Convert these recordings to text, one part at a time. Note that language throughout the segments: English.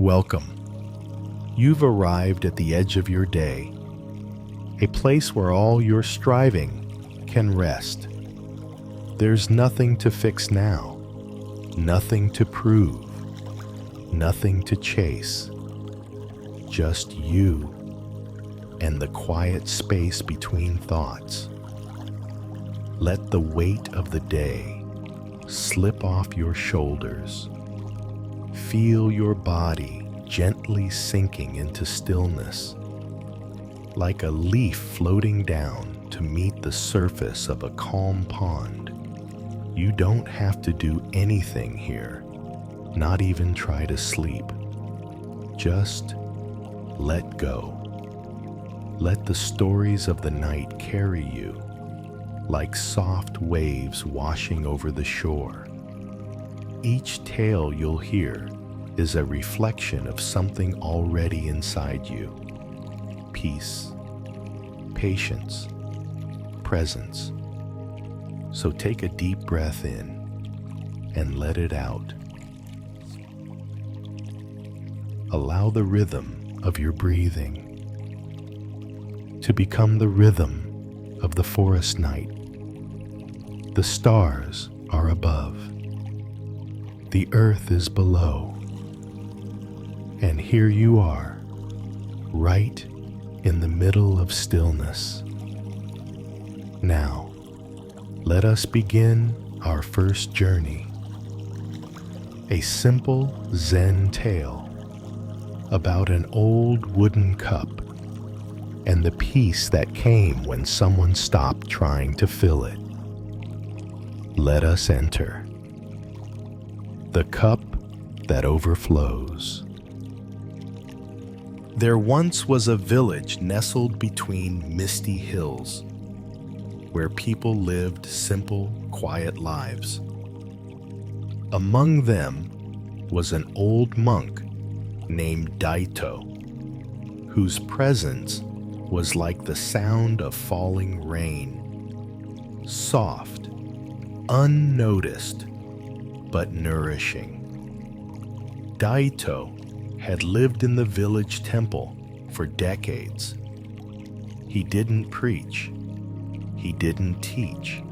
Welcome. You've arrived at the edge of your day, a place where all your striving can rest. There's nothing to fix now, nothing to prove, nothing to chase. Just you and the quiet space between thoughts. Let the weight of the day slip off your shoulders. Feel your body gently sinking into stillness, like a leaf floating down to meet the surface of a calm pond. You don't have to do anything here, not even try to sleep. Just let go. Let the stories of the night carry you, like soft waves washing over the shore. Each tale you'll hear is a reflection of something already inside you. Peace, patience, presence. So take a deep breath in and let it out. Allow the rhythm of your breathing to become the rhythm of the forest night. The stars are above. The earth is below. And here you are, right in the middle of stillness. Now, let us begin our first journey. A simple Zen tale about an old wooden cup and the peace that came when someone stopped trying to fill it. Let us enter. The cup that overflows. There once was a village nestled between misty hills, where people lived simple, quiet lives. Among them was an old monk named Daito, whose presence was like the sound of falling rain, soft, unnoticed, but nourishing. Daito had lived in the village temple for decades. He didn't preach. He didn't teach.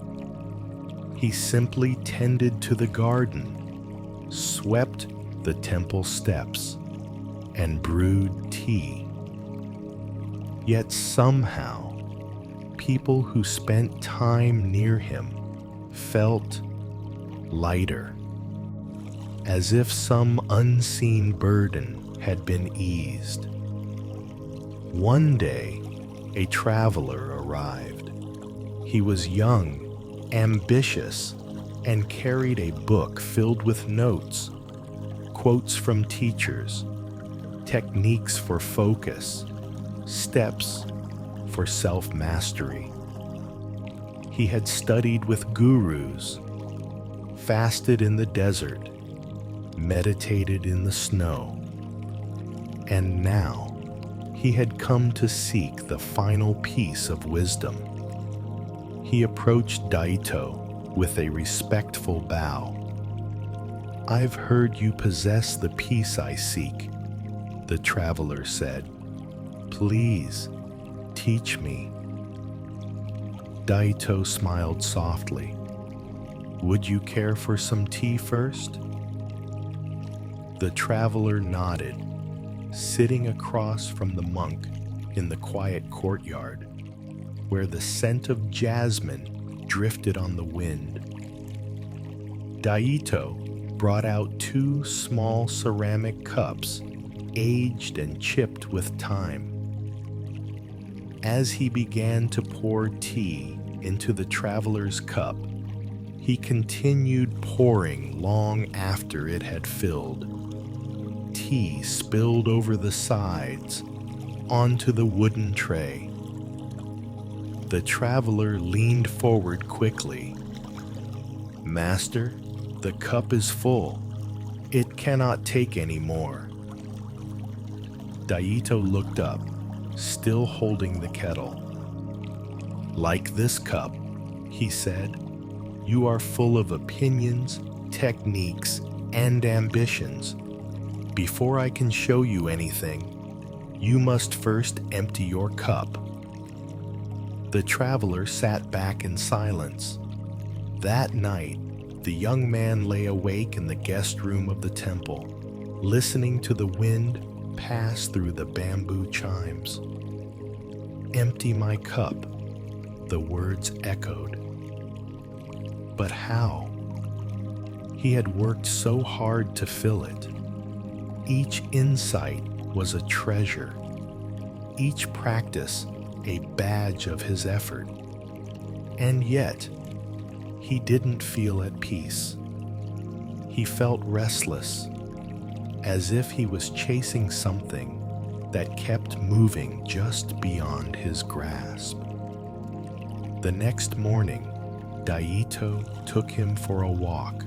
He simply tended to the garden, swept the temple steps, and brewed tea. Yet somehow, people who spent time near him felt lighter, as if some unseen burden had been eased. One day, a traveler arrived. He was young, ambitious, and carried a book filled with notes, quotes from teachers, techniques for focus, steps for self-mastery. He had studied with gurus, fasted in the desert, meditated in the snow, and now he had come to seek the final piece of wisdom. He approached Daito with a respectful bow. "I've heard you possess the peace I seek," the traveler said. "Please, teach me." Daito smiled softly. "Would you care for some tea first?" The traveler nodded, sitting across from the monk in the quiet courtyard, where the scent of jasmine drifted on the wind. Daito brought out 2 small ceramic cups, aged and chipped with time. As he began to pour tea into the traveler's cup, he continued pouring long after it had filled. Tea spilled over the sides, onto the wooden tray. The traveler leaned forward quickly. "Master, the cup is full. It cannot take any more." Daito looked up, still holding the kettle. "Like this cup," he said, "you are full of opinions, techniques, and ambitions. Before I can show you anything, you must first empty your cup." The traveler sat back in silence. That night, the young man lay awake in the guest room of the temple, listening to the wind pass through the bamboo chimes. "Empty my cup," the words echoed. But how? He had worked so hard to fill it. Each insight was a treasure, each practice a badge of his effort. And yet, he didn't feel at peace. He felt restless, as if he was chasing something that kept moving just beyond his grasp. The next morning, Daito took him for a walk.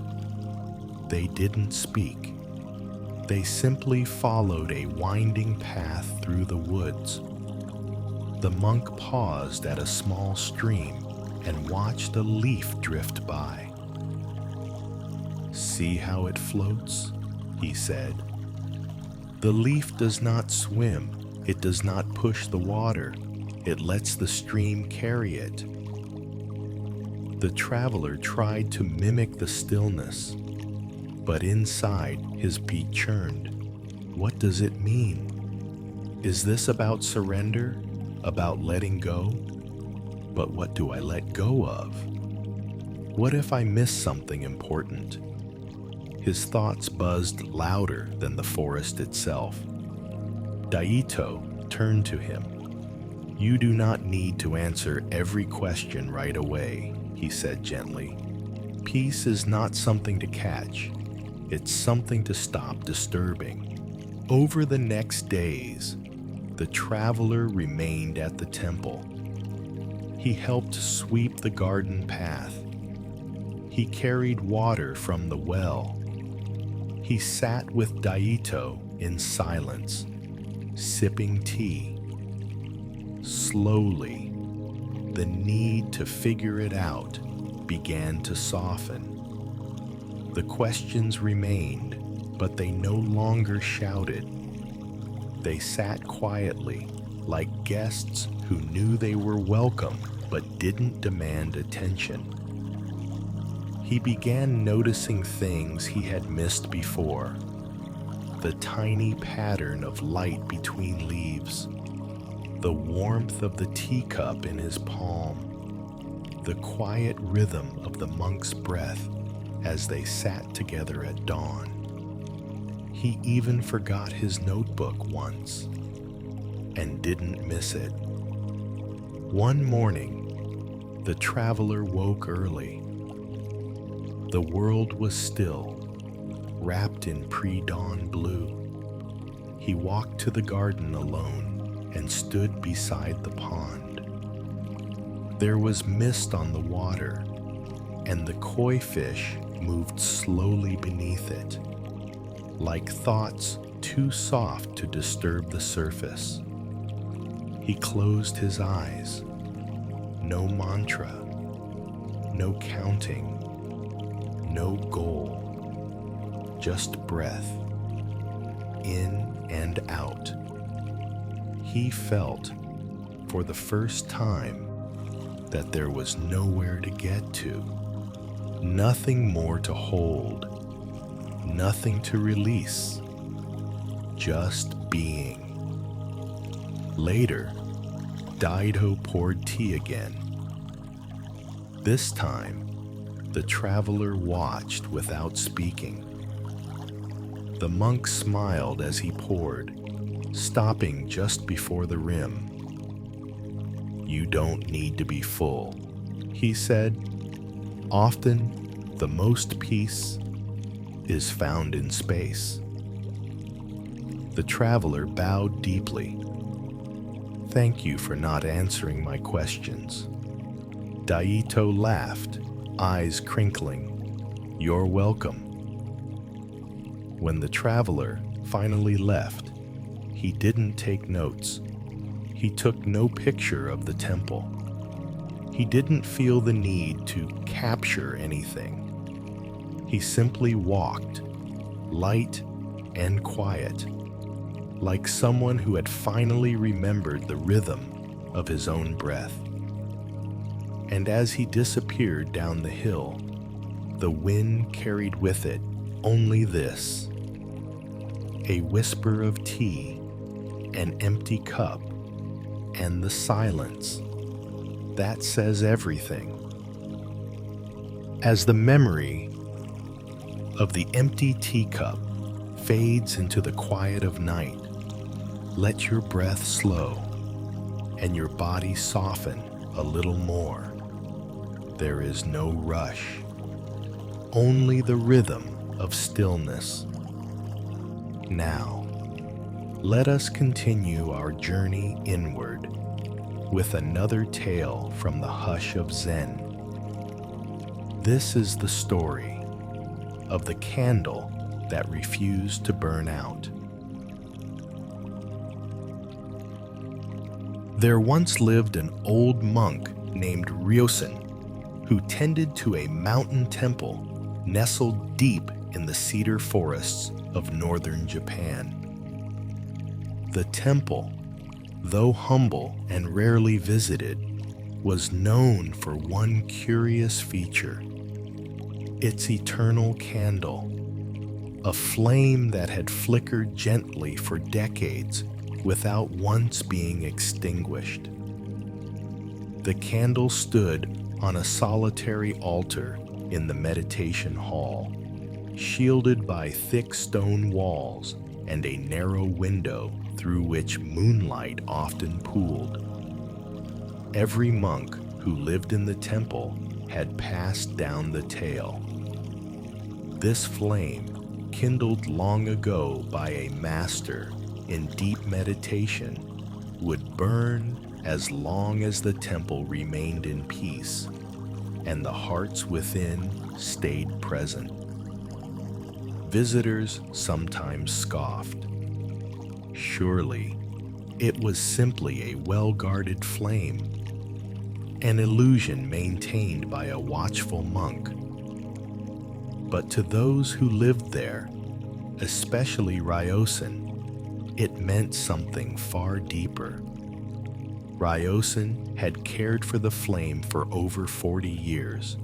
They didn't speak. They simply followed a winding path through the woods. The monk paused at a small stream and watched a leaf drift by. "See how it floats?" he said. "The leaf does not swim. It does not push the water. It lets the stream carry it." The traveler tried to mimic the stillness, but inside his beat churned. What does it mean? Is this about surrender? About letting go? But what do I let go of? What if I miss something important? His thoughts buzzed louder than the forest itself. Daito turned to him. "You do not need to answer every question right away," he said gently. "Peace is not something to catch. It's something to stop disturbing." Over the next days, the traveler remained at the temple. He helped sweep the garden path. He carried water from the well. He sat with Daito in silence, sipping tea. Slowly, the need to figure it out began to soften. The questions remained, but they no longer shouted. They sat quietly, like guests who knew they were welcome but didn't demand attention. He began noticing things he had missed before. The tiny pattern of light between leaves, the warmth of the teacup in his palm, the quiet rhythm of the monk's breath as they sat together at dawn. He even forgot his notebook once and didn't miss it. One morning, the traveler woke early. The world was still, wrapped in pre-dawn blue. He walked to the garden alone and stood beside the pond. There was mist on the water, and the koi fish moved slowly beneath it, like thoughts too soft to disturb the surface. He closed his eyes. No mantra, no counting, no goal, just breath, in and out. He felt, for the first time, that there was nowhere to get to, nothing more to hold, nothing to release, just being. Later, Daito poured tea again. This time, the traveler watched without speaking. The monk smiled as he poured, stopping just before the rim. "You don't need to be full," he said. "Often, the most peace is found in space." The traveler bowed deeply. "Thank you for not answering my questions." Daito laughed, eyes crinkling. "You're welcome." When the traveler finally left, he didn't take notes. He took no picture of the temple. He didn't feel the need to capture anything. He simply walked, light and quiet, like someone who had finally remembered the rhythm of his own breath. And as he disappeared down the hill, the wind carried with it only this: a whisper of tea, an empty cup, and the silence that says everything. As the memory of the empty teacup fades into the quiet of night, let your breath slow and your body soften a little more. There is no rush, only the rhythm of stillness. Now, let us continue our journey inward with another tale from the hush of Zen. This is the story of the candle that refused to burn out. There once lived an old monk named Ryosen who tended to a mountain temple nestled deep in the cedar forests of northern Japan. The temple, though humble and rarely visited, was known for one curious feature: its eternal candle, a flame that had flickered gently for decades without once being extinguished. The candle stood on a solitary altar in the meditation hall, shielded by thick stone walls and a narrow window through which moonlight often pooled. Every monk who lived in the temple had passed down the tale. This flame, kindled long ago by a master in deep meditation, would burn as long as the temple remained in peace and the hearts within stayed present. Visitors sometimes scoffed. Surely, it was simply a well-guarded flame, an illusion maintained by a watchful monk. But to those who lived there, especially Ryosen, it meant something far deeper. Ryosen had cared for the flame for over 40 years.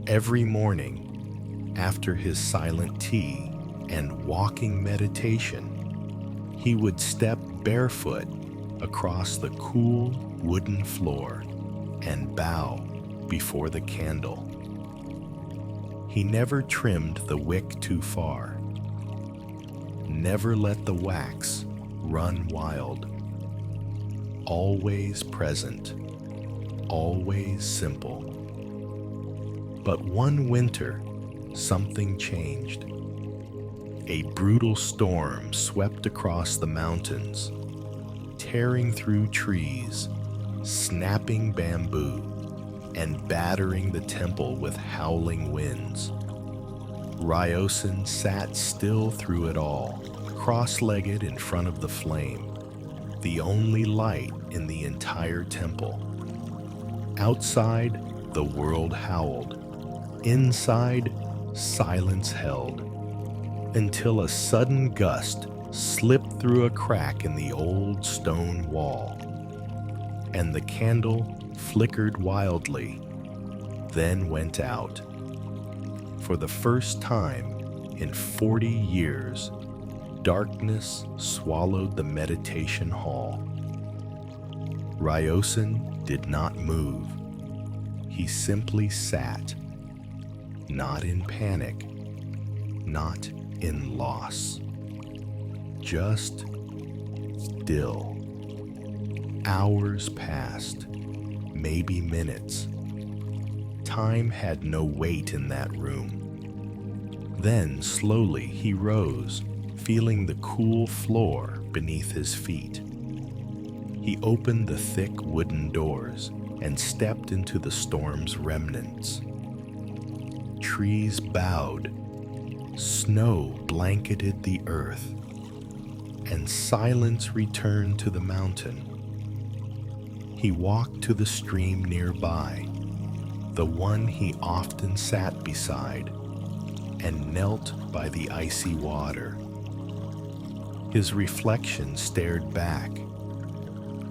Every morning, after his silent tea and walking meditation, he would step barefoot across the cool wooden floor and bow before the candle. He never trimmed the wick too far, never let the wax run wild. Always present, always simple. But one winter, something changed. A brutal storm swept across the mountains, tearing through trees, snapping bamboo, and battering the temple with howling winds. Ryosen sat still through it all, cross-legged in front of the flame, the only light in the entire temple. Outside, the world howled. Inside, silence held, until a sudden gust slipped through a crack in the old stone wall, and the candle flickered wildly, then went out. For the first time in 40 years, darkness swallowed the meditation hall. Ryosen did not move. He simply sat, not in panic, not in loss, just still. Hours passed, maybe minutes. Time had no weight in that room. Then slowly he rose, feeling the cool floor beneath his feet. He opened the thick wooden doors and stepped into the storm's remnants. Trees bowed, snow blanketed the earth, and silence returned to the mountain. He walked to the stream nearby, the one he often sat beside, and knelt by the icy water, His reflection stared back,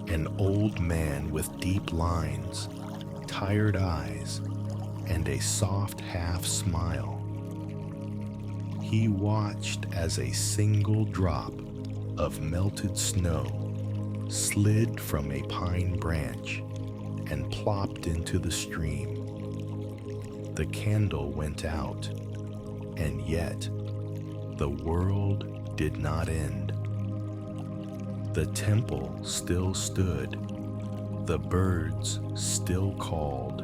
an old man with deep lines, tired eyes, and a soft half-smile. He watched as a single drop of melted snow slid from a pine branch and plopped into the stream. The candle went out, and yet the world did not end. The temple still stood, the birds still called,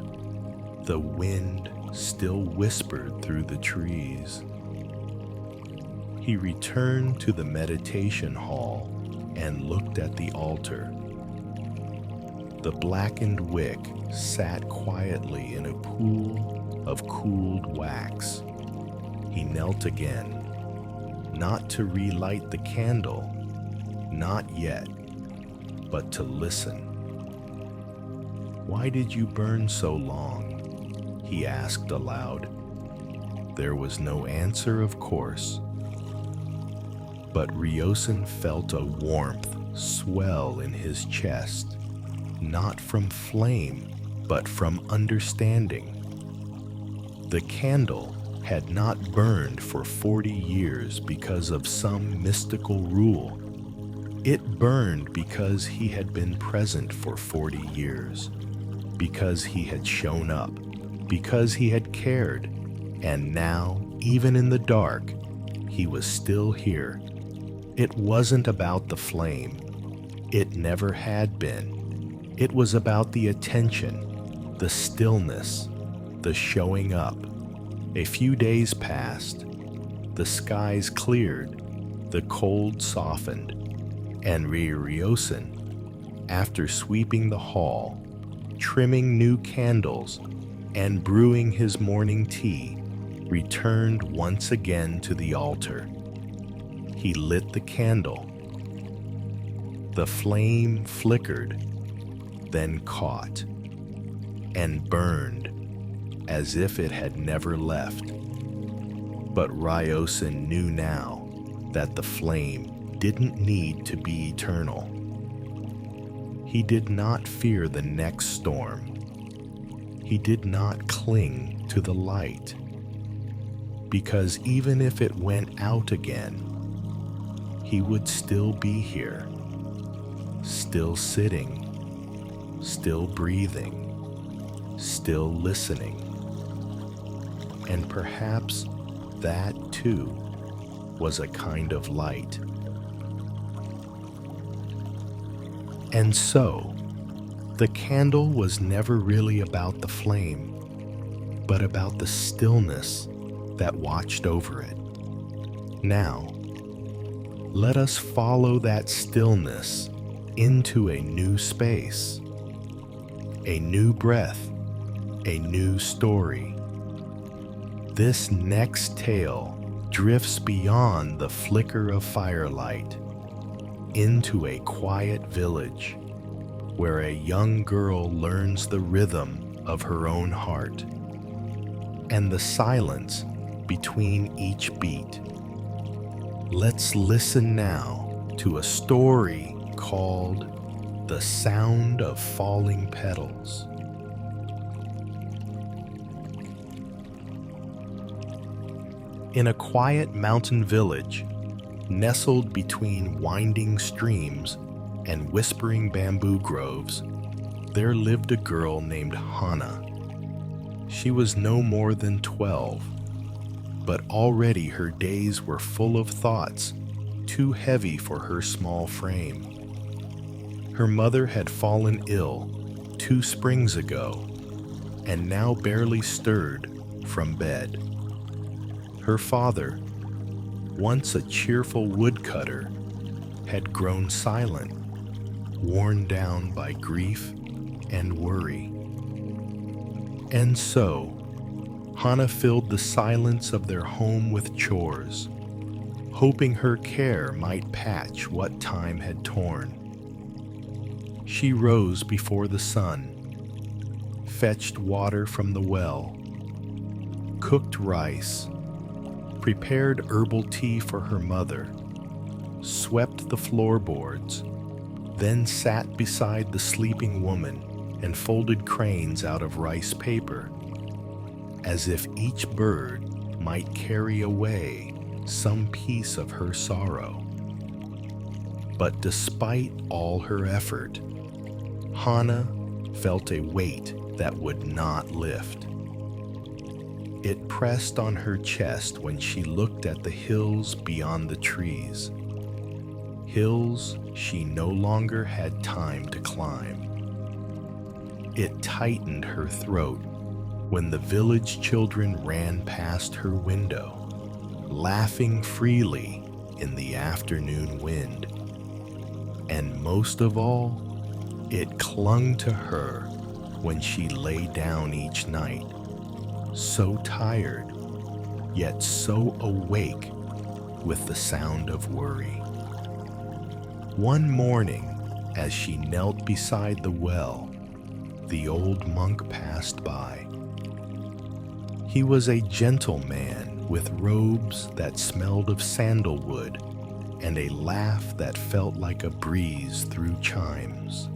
the wind still whispered through the trees. He returned to the meditation hall and looked at the altar. The blackened wick sat quietly in a pool of cooled wax. He knelt again, not to relight the candle, not yet, but to listen. "Why did you burn so long?" he asked aloud. There was no answer, of course, but Ryosen felt a warmth swell in his chest, not from flame, but from understanding. The candle had not burned for 40 years because of some mystical rule. It burned because he had been present for 40 years, because he had shown up, because he had cared, and now, even in the dark, he was still here. It wasn't about the flame. It never had been. It was about the attention, the stillness, the showing up. A few days passed. The skies cleared, the cold softened, and Ryosen, after sweeping the hall, trimming new candles, and brewing his morning tea, returned once again to the altar. He lit the candle. The flame flickered, then caught, and burned as if it had never left. But Ryosen knew now that the flame didn't need to be eternal. He did not fear the next storm. He did not cling to the light, because even if it went out again, he would still be here, still sitting, still breathing, still listening. And perhaps that too was a kind of light. And so, the candle was never really about the flame, but about the stillness that watched over it. Now, let us follow that stillness into a new space, a new breath, a new story. This next tale drifts beyond the flicker of firelight into a quiet village where a young girl learns the rhythm of her own heart and the silence between each beat. Let's listen now to a story called The Sound of Falling Petals. In a quiet mountain village, nestled between winding streams and whispering bamboo groves, there lived a girl named Hana. She was no more than 12, but already her days were full of thoughts too heavy for her small frame. Her mother had fallen ill 2 springs ago and now barely stirred from bed. Her father, once a cheerful woodcutter, had grown silent, worn down by grief and worry. And so, Hana filled the silence of their home with chores, hoping her care might patch what time had torn. She rose before the sun, fetched water from the well, cooked rice, prepared herbal tea for her mother, swept the floorboards, then sat beside the sleeping woman and folded cranes out of rice paper, as if each bird might carry away some piece of her sorrow. But despite all her effort, Hana felt a weight that would not lift. It pressed on her chest when she looked at the hills beyond the trees, hills she no longer had time to climb. It tightened her throat when the village children ran past her window, laughing freely in the afternoon wind. And most of all, it clung to her when she lay down each night, so tired, yet so awake with the sound of worry. One morning, as she knelt beside the well, the old monk passed by. He was a gentle man with robes that smelled of sandalwood and a laugh that felt like a breeze through chimes.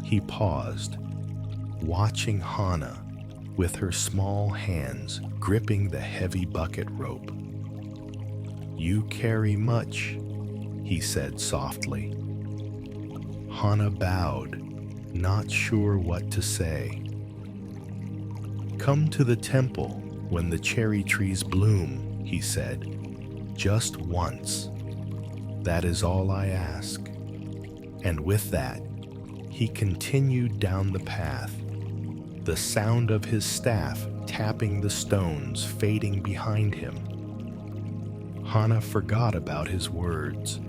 He paused, watching Hana with her small hands gripping the heavy bucket rope. "You carry much," he said softly. Hana bowed, not sure what to say. "Come to the temple when the cherry trees bloom," he said, "just once. That is all I ask." And with that, he continued down the path, the sound of his staff tapping the stones fading behind him. Hana forgot about his words.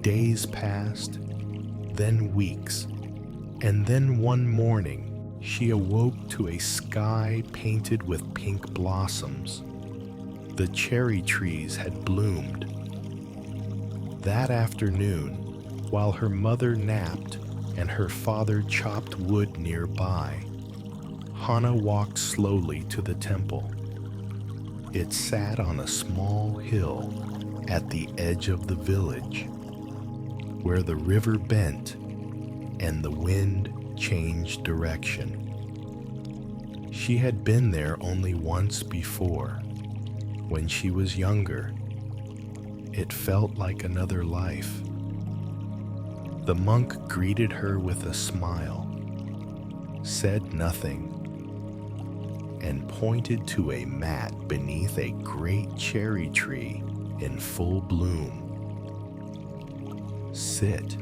Days passed, then weeks, and then one morning she awoke to a sky painted with pink blossoms. The cherry trees had bloomed. That afternoon, while her mother napped and her father chopped wood nearby, Hana walked slowly to the temple. It sat on a small hill at the edge of the village, where the river bent and the wind changed direction. She had been there only once before, when she was younger. It felt like another life. The monk greeted her with a smile, said nothing, and pointed to a mat beneath a great cherry tree in full bloom. "Sit.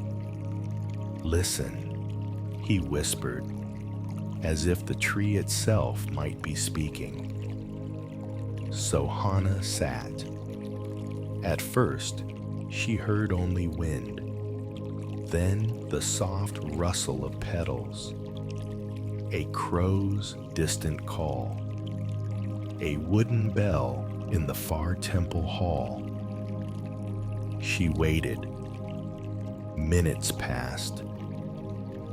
Listen," he whispered, as if the tree itself might be speaking. So Hana sat. At first, she heard only wind, then the soft rustle of petals, a crow's distant call, a wooden bell in the far temple hall. She waited. Minutes passed.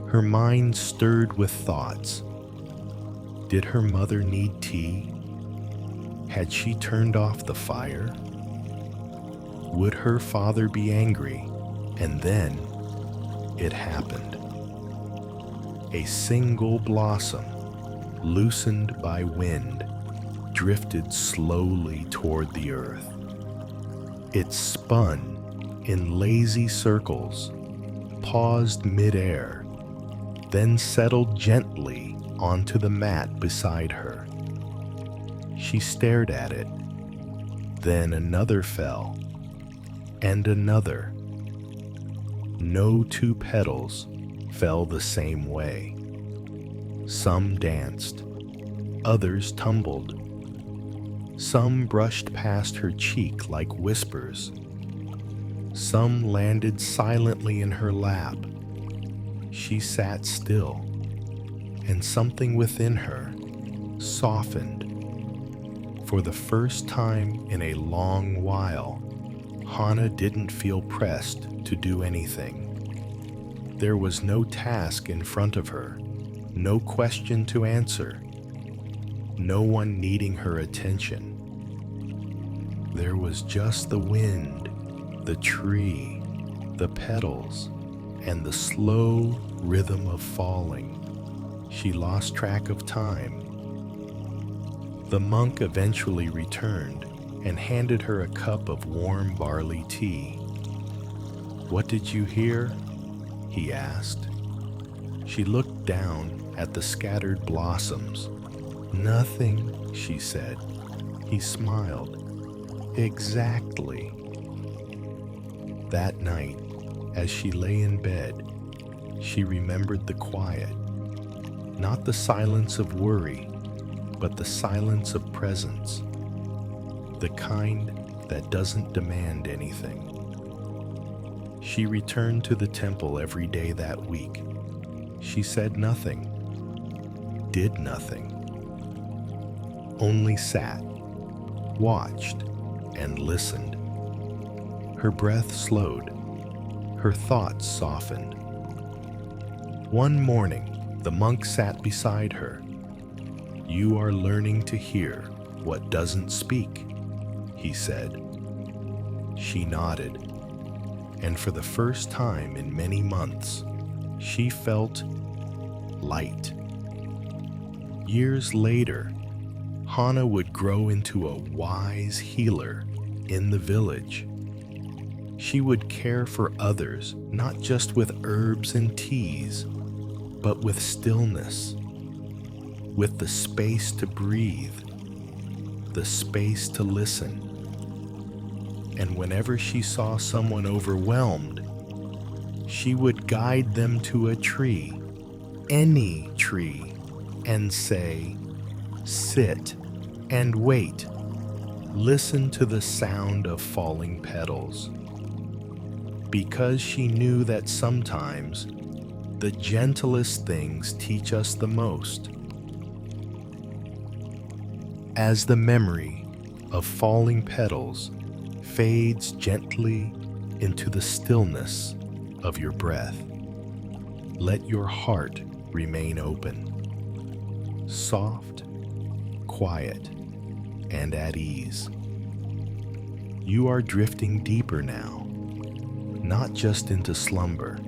Her mind stirred with thoughts. Did her mother need tea? Had she turned off the fire? Would her father be angry? And then it happened. A single blossom, loosened by wind, drifted slowly toward the earth. It spun in lazy circles, paused midair, then settled gently onto the mat beside her. She stared at it. Then another fell, and another. No two petals fell the same way. Some danced, others tumbled. Some brushed past her cheek like whispers. Some landed silently in her lap. She sat still, and something within her softened. For the first time in a long while, Hana didn't feel pressed to do anything. There was no task in front of her, no question to answer, no one needing her attention. There was just the wind, the tree, the petals, and the slow rhythm of falling. She lost track of time. The monk eventually returned and handed her a cup of warm barley tea. "What did you hear?" he asked. She looked down at the scattered blossoms. "Nothing," she said. He smiled. "Exactly." That night, as she lay in bed, she remembered the quiet, not the silence of worry, but the silence of presence, the kind that doesn't demand anything. She returned to the temple every day that week. She said nothing, did nothing, only sat, watched, and listened. Her breath slowed, her thoughts softened. One morning, the monk sat beside her. "You are learning to hear what doesn't speak," he said. She nodded, and for the first time in many months, she felt light. Years later, Hana would grow into a wise healer in the village. She would care for others, not just with herbs and teas, but with stillness, with the space to breathe, the space to listen. And whenever she saw someone overwhelmed, she would guide them to a tree, any tree, and say, "Sit and wait. Listen to the sound of falling petals." Because she knew that sometimes the gentlest things teach us the most. As the memory of falling petals fades gently into the stillness of your breath, let your heart remain open, soft, quiet, and at ease. You are drifting deeper now, not just into slumber,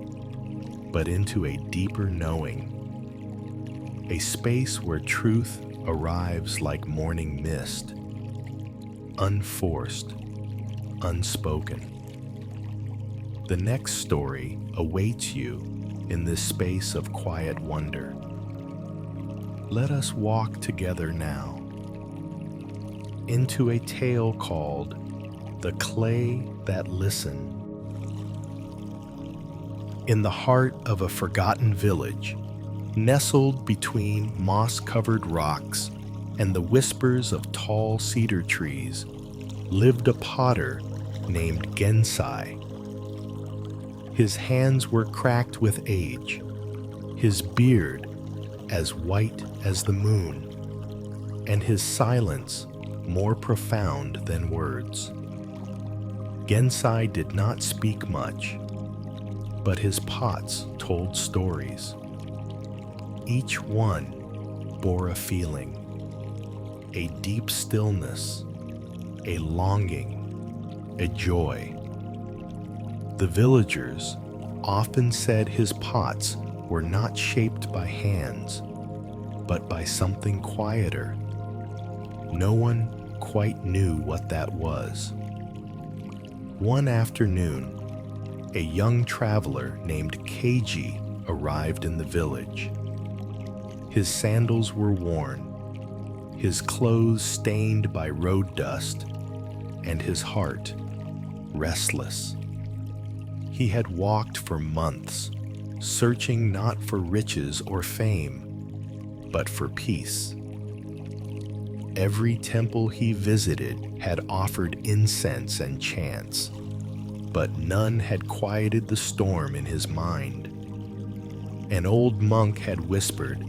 but into a deeper knowing, a space where truth arrives like morning mist, unforced, unspoken. The next story awaits you in this space of quiet wonder. Let us walk together now into a tale called The Clay That Listened. In the heart of a forgotten village, nestled between moss-covered rocks and the whispers of tall cedar trees, lived a potter named Gensai. His hands were cracked with age, his beard as white as the moon, and his silence more profound than words. Gensai did not speak much, but his pots told stories. Each one bore a feeling, a deep stillness, a longing, a joy. The villagers often said his pots were not shaped by hands, but by something quieter. No one quite knew what that was. One afternoon, a young traveler named Keiji arrived in the village. His sandals were worn, his clothes stained by road dust, and his heart restless. He had walked for months, searching not for riches or fame, but for peace. Every temple he visited had offered incense and chants, but none had quieted the storm in his mind. An old monk had whispered,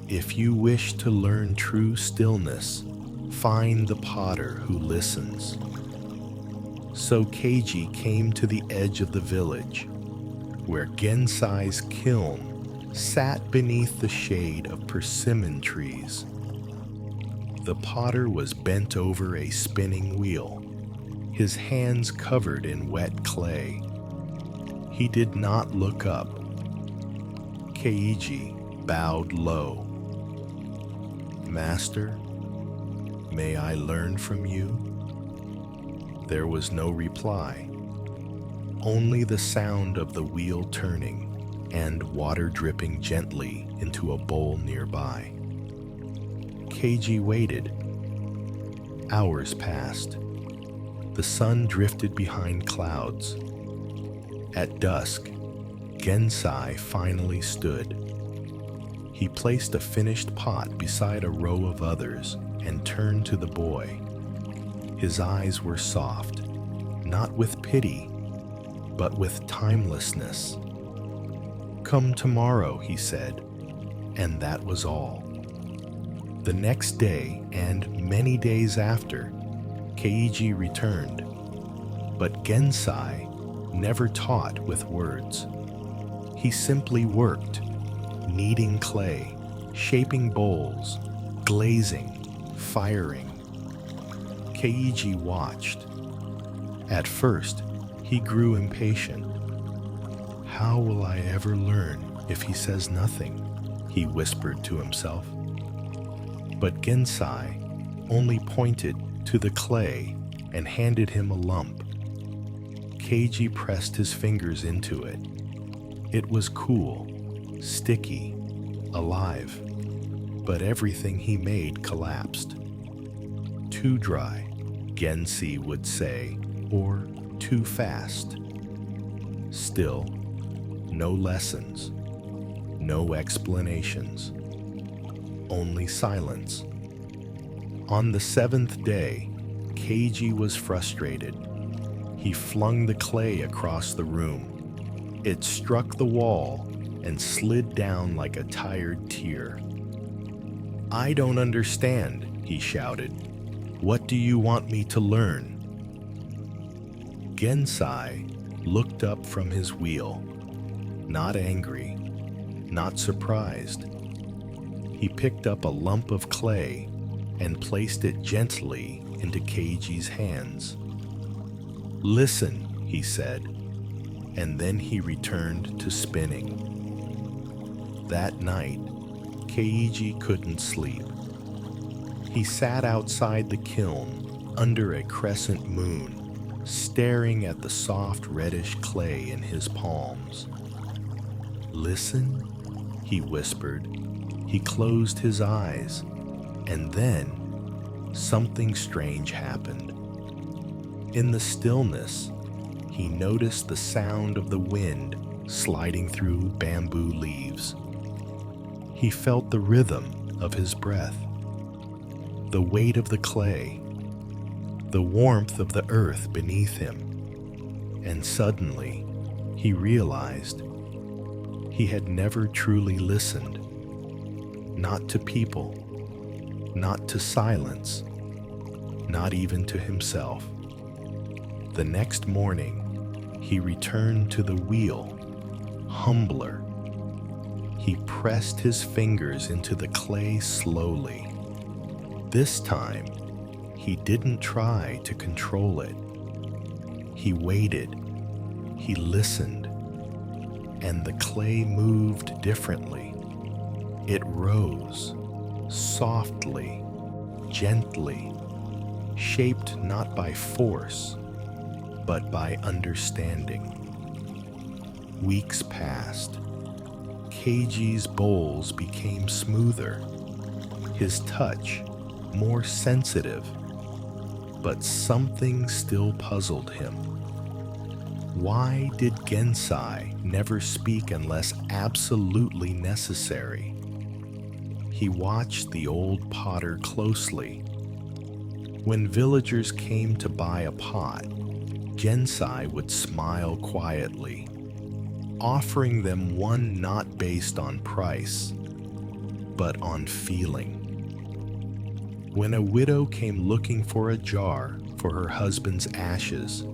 "If you wish to learn true stillness, find the potter who listens." So Keiji came to the edge of the village, where Gensai's kiln sat beneath the shade of persimmon trees. The potter was bent over a spinning wheel, his hands covered in wet clay. He did not look up. Keiji bowed low. "Master, may I learn from you?" There was no reply, only the sound of the wheel turning and water dripping gently into a bowl nearby. Keiji waited. Hours passed. The sun drifted behind clouds. At dusk, Gensai finally stood. He placed a finished pot beside a row of others and turned to the boy. His eyes were soft, not with pity, but with timelessness. "Come tomorrow," he said, and that was all. The next day and many days after, Keiji returned, but Gensai never taught with words. He simply worked, kneading clay, shaping bowls, glazing, firing. Keiji watched. At first, he grew impatient. "How will I ever learn if he says nothing?" he whispered to himself. But Gensai only pointed to the clay and handed him a lump. Keiji pressed his fingers into it. It was cool, sticky, alive, but everything he made collapsed. "Too dry," Gensai would say, or "too fast." Still, no lessons, no explanations, only silence. On the seventh day, Keiji was frustrated. He flung the clay across the room. It struck the wall and slid down like a tired tear. "I don't understand," he shouted. "What do you want me to learn?" Gensai looked up from his wheel, not angry, not surprised. He picked up a lump of clay and placed it gently into Keiji's hands. "Listen," he said, and then he returned to spinning. That night, Keiji couldn't sleep. He sat outside the kiln under a crescent moon, staring at the soft reddish clay in his palms. "Listen," he whispered. He closed his eyes, and then something strange happened. In the stillness, he noticed the sound of the wind sliding through bamboo leaves. He felt the rhythm of his breath, the weight of the clay, the warmth of the earth beneath him, and suddenly he realized he had never truly listened, not to people, not to silence, not even to himself. The next morning, he returned to the wheel, humbler. He pressed his fingers into the clay slowly. This time, he didn't try to control it. He waited, he listened, and the clay moved differently. It rose, softly, gently, shaped not by force, but by understanding. Weeks passed. Keiji's bowls became smoother, his touch more sensitive, but something still puzzled him. Why did Gensai never speak unless absolutely necessary? He watched the old potter closely. When villagers came to buy a pot, Gensai would smile quietly, offering them one not based on price, but on feeling. When a widow came looking for a jar for her husband's ashes,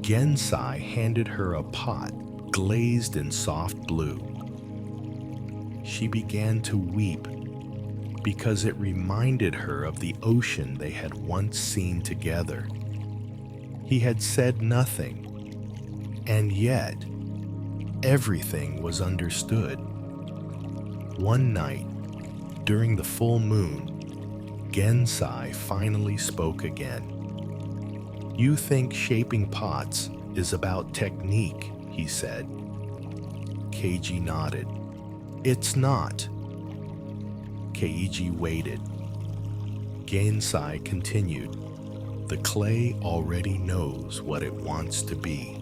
Gensai handed her a pot glazed in soft blue. She began to weep because it reminded her of the ocean they had once seen together. He had said nothing, and yet everything was understood. One night, during the full moon, Gensai finally spoke again. "You think shaping pots is about technique," he said. Keiji nodded. "It's not." Keiji waited. Gensai continued. "The clay already knows what it wants to be.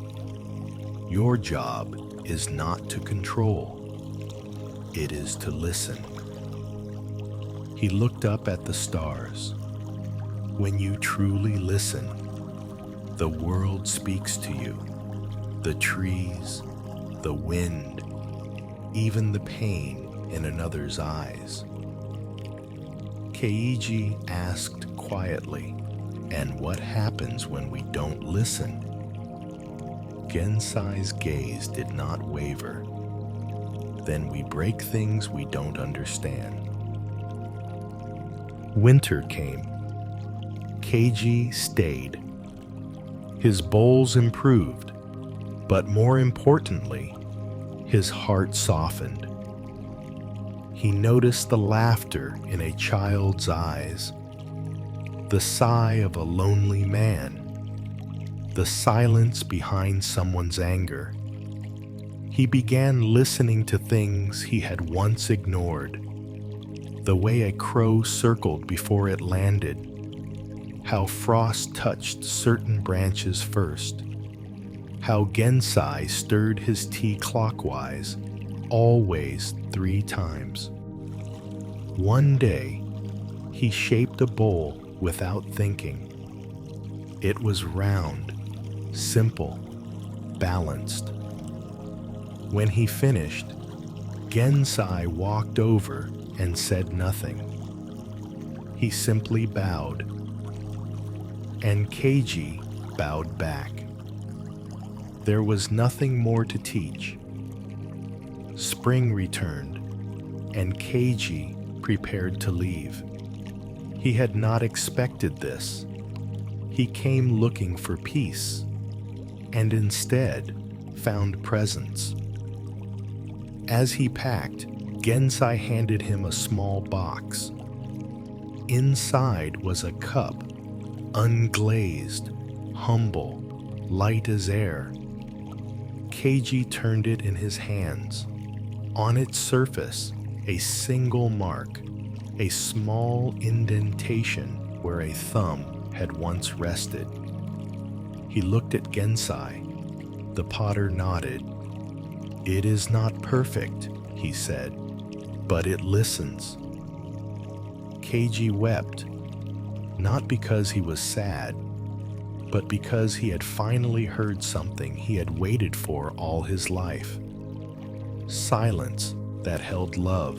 Your job is not to control. It is to listen." He looked up at the stars. "When you truly listen, the world speaks to you. The trees, the wind, even the pain in another's eyes." Keiji asked quietly, "And what happens when we don't listen?" Gensai's gaze did not waver. "Then we break things we don't understand." Winter came. Keiji stayed. His bowls improved, but more importantly, his heart softened. He noticed the laughter in a child's eyes, the sigh of a lonely man, the silence behind someone's anger. He began listening to things he had once ignored. The way a crow circled before it landed, how frost touched certain branches first, how Gensai stirred his tea clockwise, always 3 times. One day, he shaped a bowl without thinking. It was round, simple, balanced. When he finished, Gensai walked over and said nothing. He simply bowed, and Keiji bowed back. There was nothing more to teach. Spring returned, and Keiji prepared to leave. He had not expected this. He came looking for peace, and instead found presence. As he packed, Gensai handed him a small box. Inside was a cup, unglazed, humble, light as air. Keiji turned it in his hands. On its surface, a single mark, a small indentation where a thumb had once rested. He looked at Gensai. The potter nodded. "It is not perfect," he said, "but it listens." Keiji wept, not because he was sad, but because he had finally heard something he had waited for all his life. Silence that held love.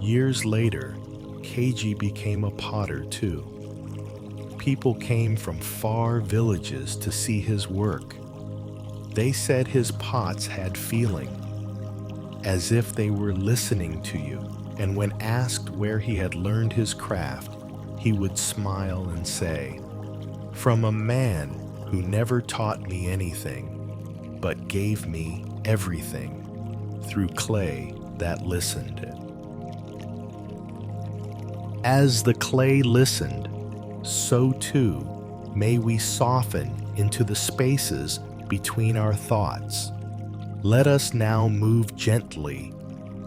Years later, Keiji became a potter too. People came from far villages to see his work. They said his pots had feeling, as if they were listening to you, and when asked where he had learned his craft, he would smile and say, "From a man who never taught me anything, but gave me everything, through clay that listened." As the clay listened, so too may we soften into the spaces between our thoughts. Let us now move gently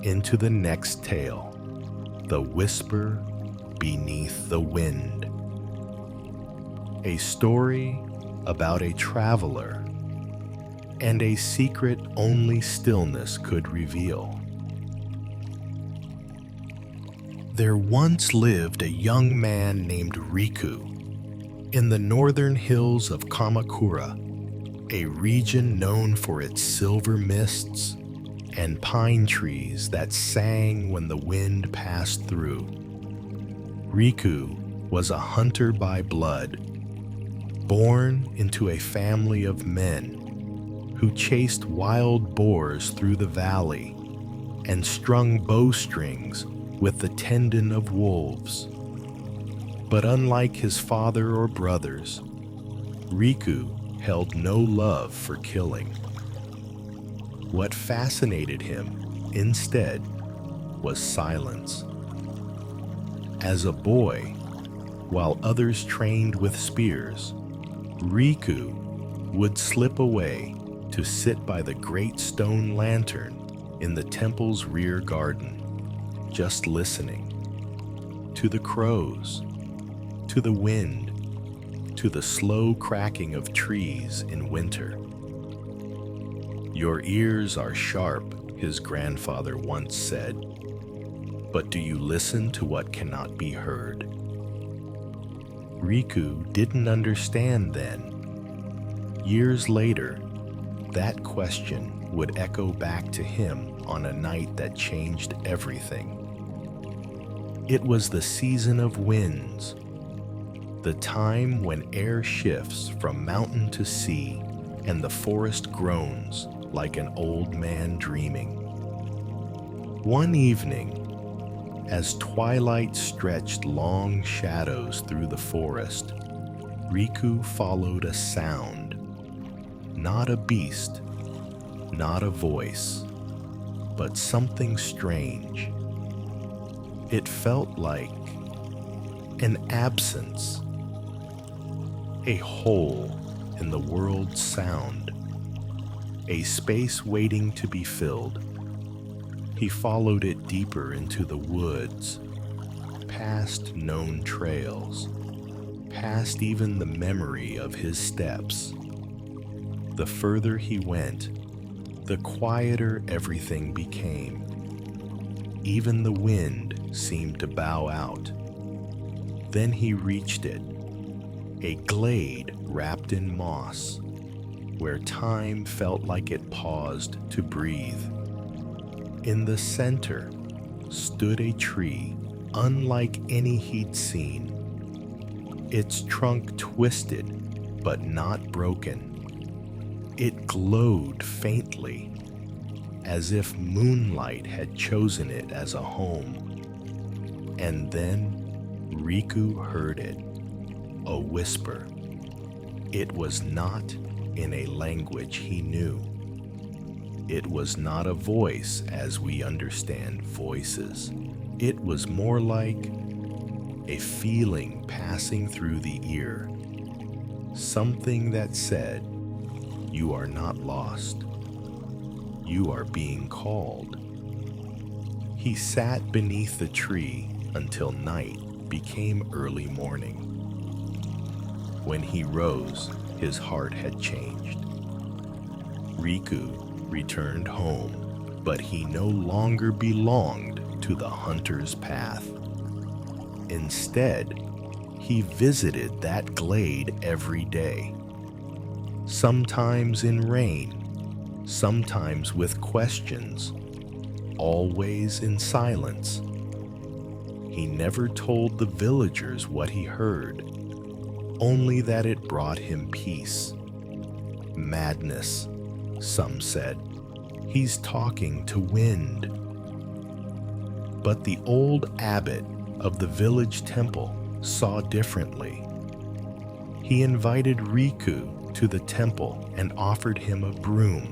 into the next tale, The Whisper Beneath the Wind. A story about a traveler and a secret only stillness could reveal. There once lived a young man named Riku in the northern hills of Kamakura, a region known for its silver mists and pine trees that sang when the wind passed through. Riku was a hunter by blood, born into a family of men who chased wild boars through the valley and strung bowstrings with the tendon of wolves. But unlike his father or brothers, Riku held no love for killing. What fascinated him, instead, was silence. As a boy, while others trained with spears, Riku would slip away to sit by the great stone lantern in the temple's rear garden, just listening to the crows, to the wind, to the slow cracking of trees in winter. "Your ears are sharp," his grandfather once said, "but do you listen to what cannot be heard?" Riku didn't understand then. Years later, that question would echo back to him on a night that changed everything. It was the season of winds, the time when air shifts from mountain to sea and the forest groans like an old man dreaming. One evening, as twilight stretched long shadows through the forest, Riku followed a sound. Not a beast, not a voice, but something strange. It felt like an absence, a hole in the world's sound, a space waiting to be filled. He followed it deeper into the woods, past known trails, past even the memory of his steps. The further he went, the quieter everything became. Even the wind seemed to bow out. Then he reached it, a glade wrapped in moss, where time felt like it paused to breathe. In the center stood a tree unlike any he'd seen, its trunk twisted but not broken. It glowed faintly, as if moonlight had chosen it as a home. And then Riku heard it, a whisper. It was not in a language he knew. It was not a voice as we understand voices. It was more like a feeling passing through the ear, something that said, "You are not lost. You are being called." He sat beneath the tree until night became early morning. When he rose, his heart had changed. Riku returned home, but he no longer belonged to the hunter's path. Instead, he visited that glade every day, sometimes in rain, sometimes with questions, always in silence. He never told the villagers what he heard, only that it brought him peace. Madness, some said. He's talking to wind. But the old abbot of the village temple saw differently. He invited Riku to the temple and offered him a broom.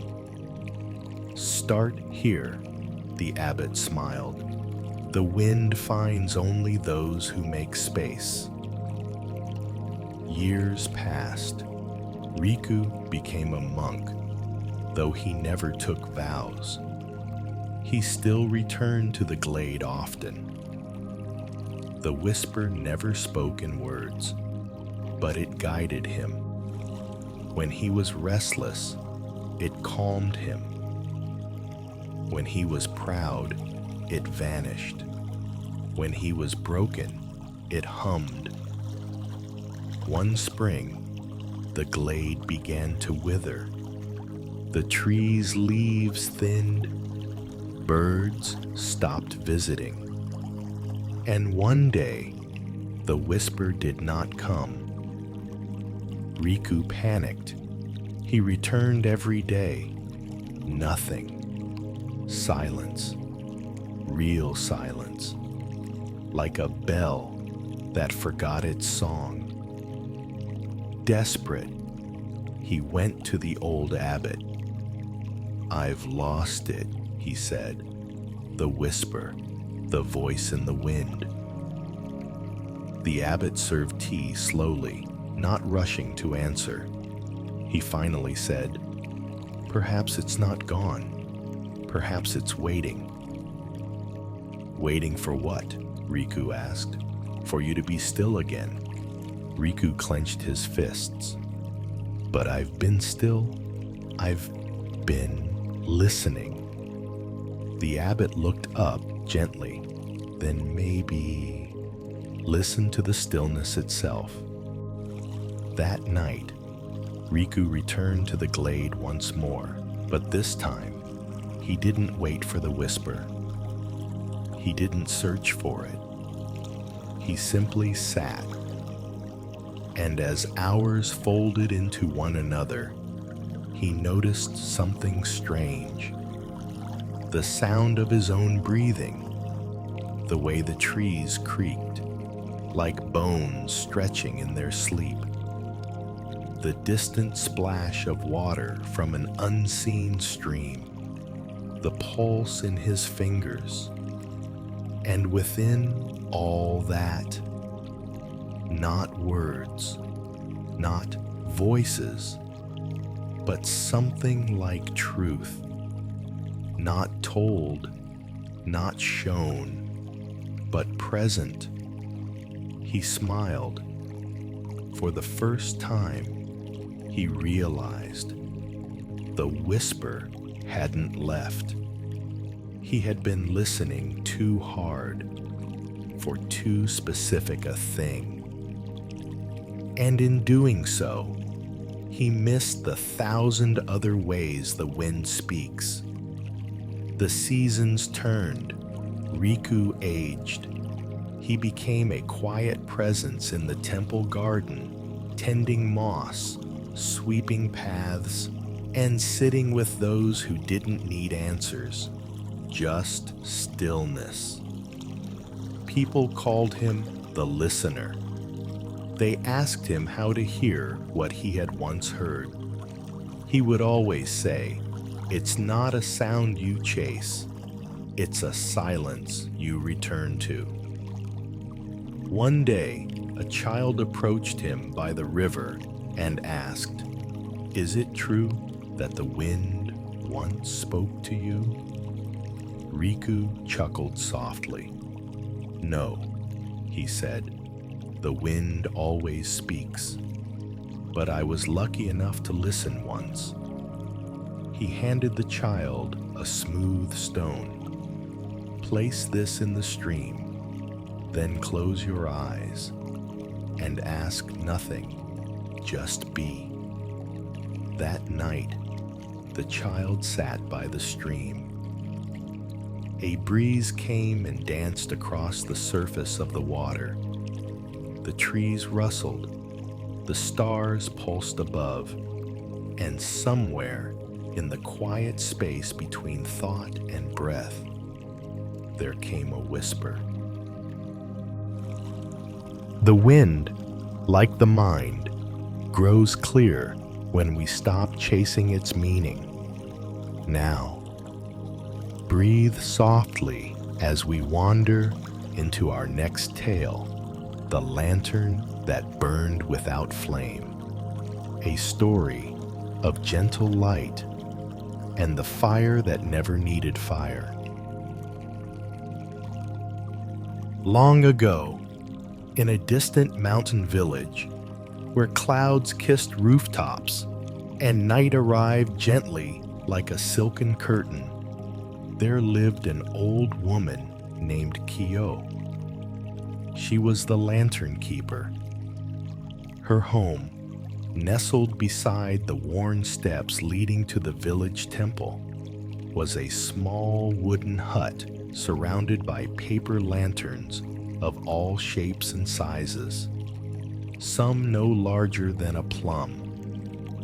"Start here," the abbot smiled. "The wind finds only those who make space." Years passed. Riku became a monk, though he never took vows. He still returned to the glade often. The whisper never spoke in words, but it guided him. When he was restless, it calmed him. When he was proud, it vanished. When he was broken, it hummed. One spring, the glade began to wither. The trees' leaves thinned. Birds stopped visiting. And one day, the whisper did not come. Riku panicked. He returned every day. Nothing. Silence. Real silence. Like a bell that forgot its song. Desperate, he went to the old abbot. "I've lost it," he said. "The whisper, the voice in the wind." The abbot served tea slowly, not rushing to answer. He finally said, "Perhaps it's not gone. Perhaps it's waiting." "Waiting for what?" Riku asked. "For you to be still again." Riku clenched his fists. "But I've been still. I've been listening." The abbot looked up gently, then maybe listened to the stillness itself. That night, Riku returned to the glade once more, but this time, he didn't wait for the whisper. He didn't search for it. He simply sat. And as hours folded into one another, he noticed something strange. The sound of his own breathing, the way the trees creaked, like bones stretching in their sleep, the distant splash of water from an unseen stream, the pulse in his fingers, and within all that, not words, not voices, but something like truth, not told, not shown, but present. He smiled. For the first time, he realized the whisper hadn't left. He had been listening too hard for too specific a thing. And in doing so, he missed the 1,000 other ways the wind speaks. The seasons turned. Riku aged. He became a quiet presence in the temple garden, tending moss, sweeping paths, and sitting with those who didn't need answers, just stillness. People called him the listener. They asked him how to hear what he had once heard. He would always say, "It's not a sound you chase, it's a silence you return to." One day, a child approached him by the river and asked, "Is it true that the wind once spoke to you?" Riku chuckled softly. "No," he said, "the wind always speaks, but I was lucky enough to listen once." He handed the child a smooth stone. "Place this in the stream, then close your eyes and ask nothing, just be." That night, the child sat by the stream. A breeze came and danced across the surface of the water. The trees rustled, the stars pulsed above, and somewhere in the quiet space between thought and breath, there came a whisper. The wind, like the mind, grows clear when we stop chasing its meaning. Now, breathe softly as we wander into our next tale, The Lantern That Burned Without Flame, a story of gentle light and the fire that never needed fire. Long ago, in a distant mountain village, where clouds kissed rooftops and night arrived gently like a silken curtain, there lived an old woman named Kyo. She was the lantern keeper. Her home, nestled beside the worn steps leading to the village temple, was a small wooden hut surrounded by paper lanterns of all shapes and sizes, some no larger than a plum,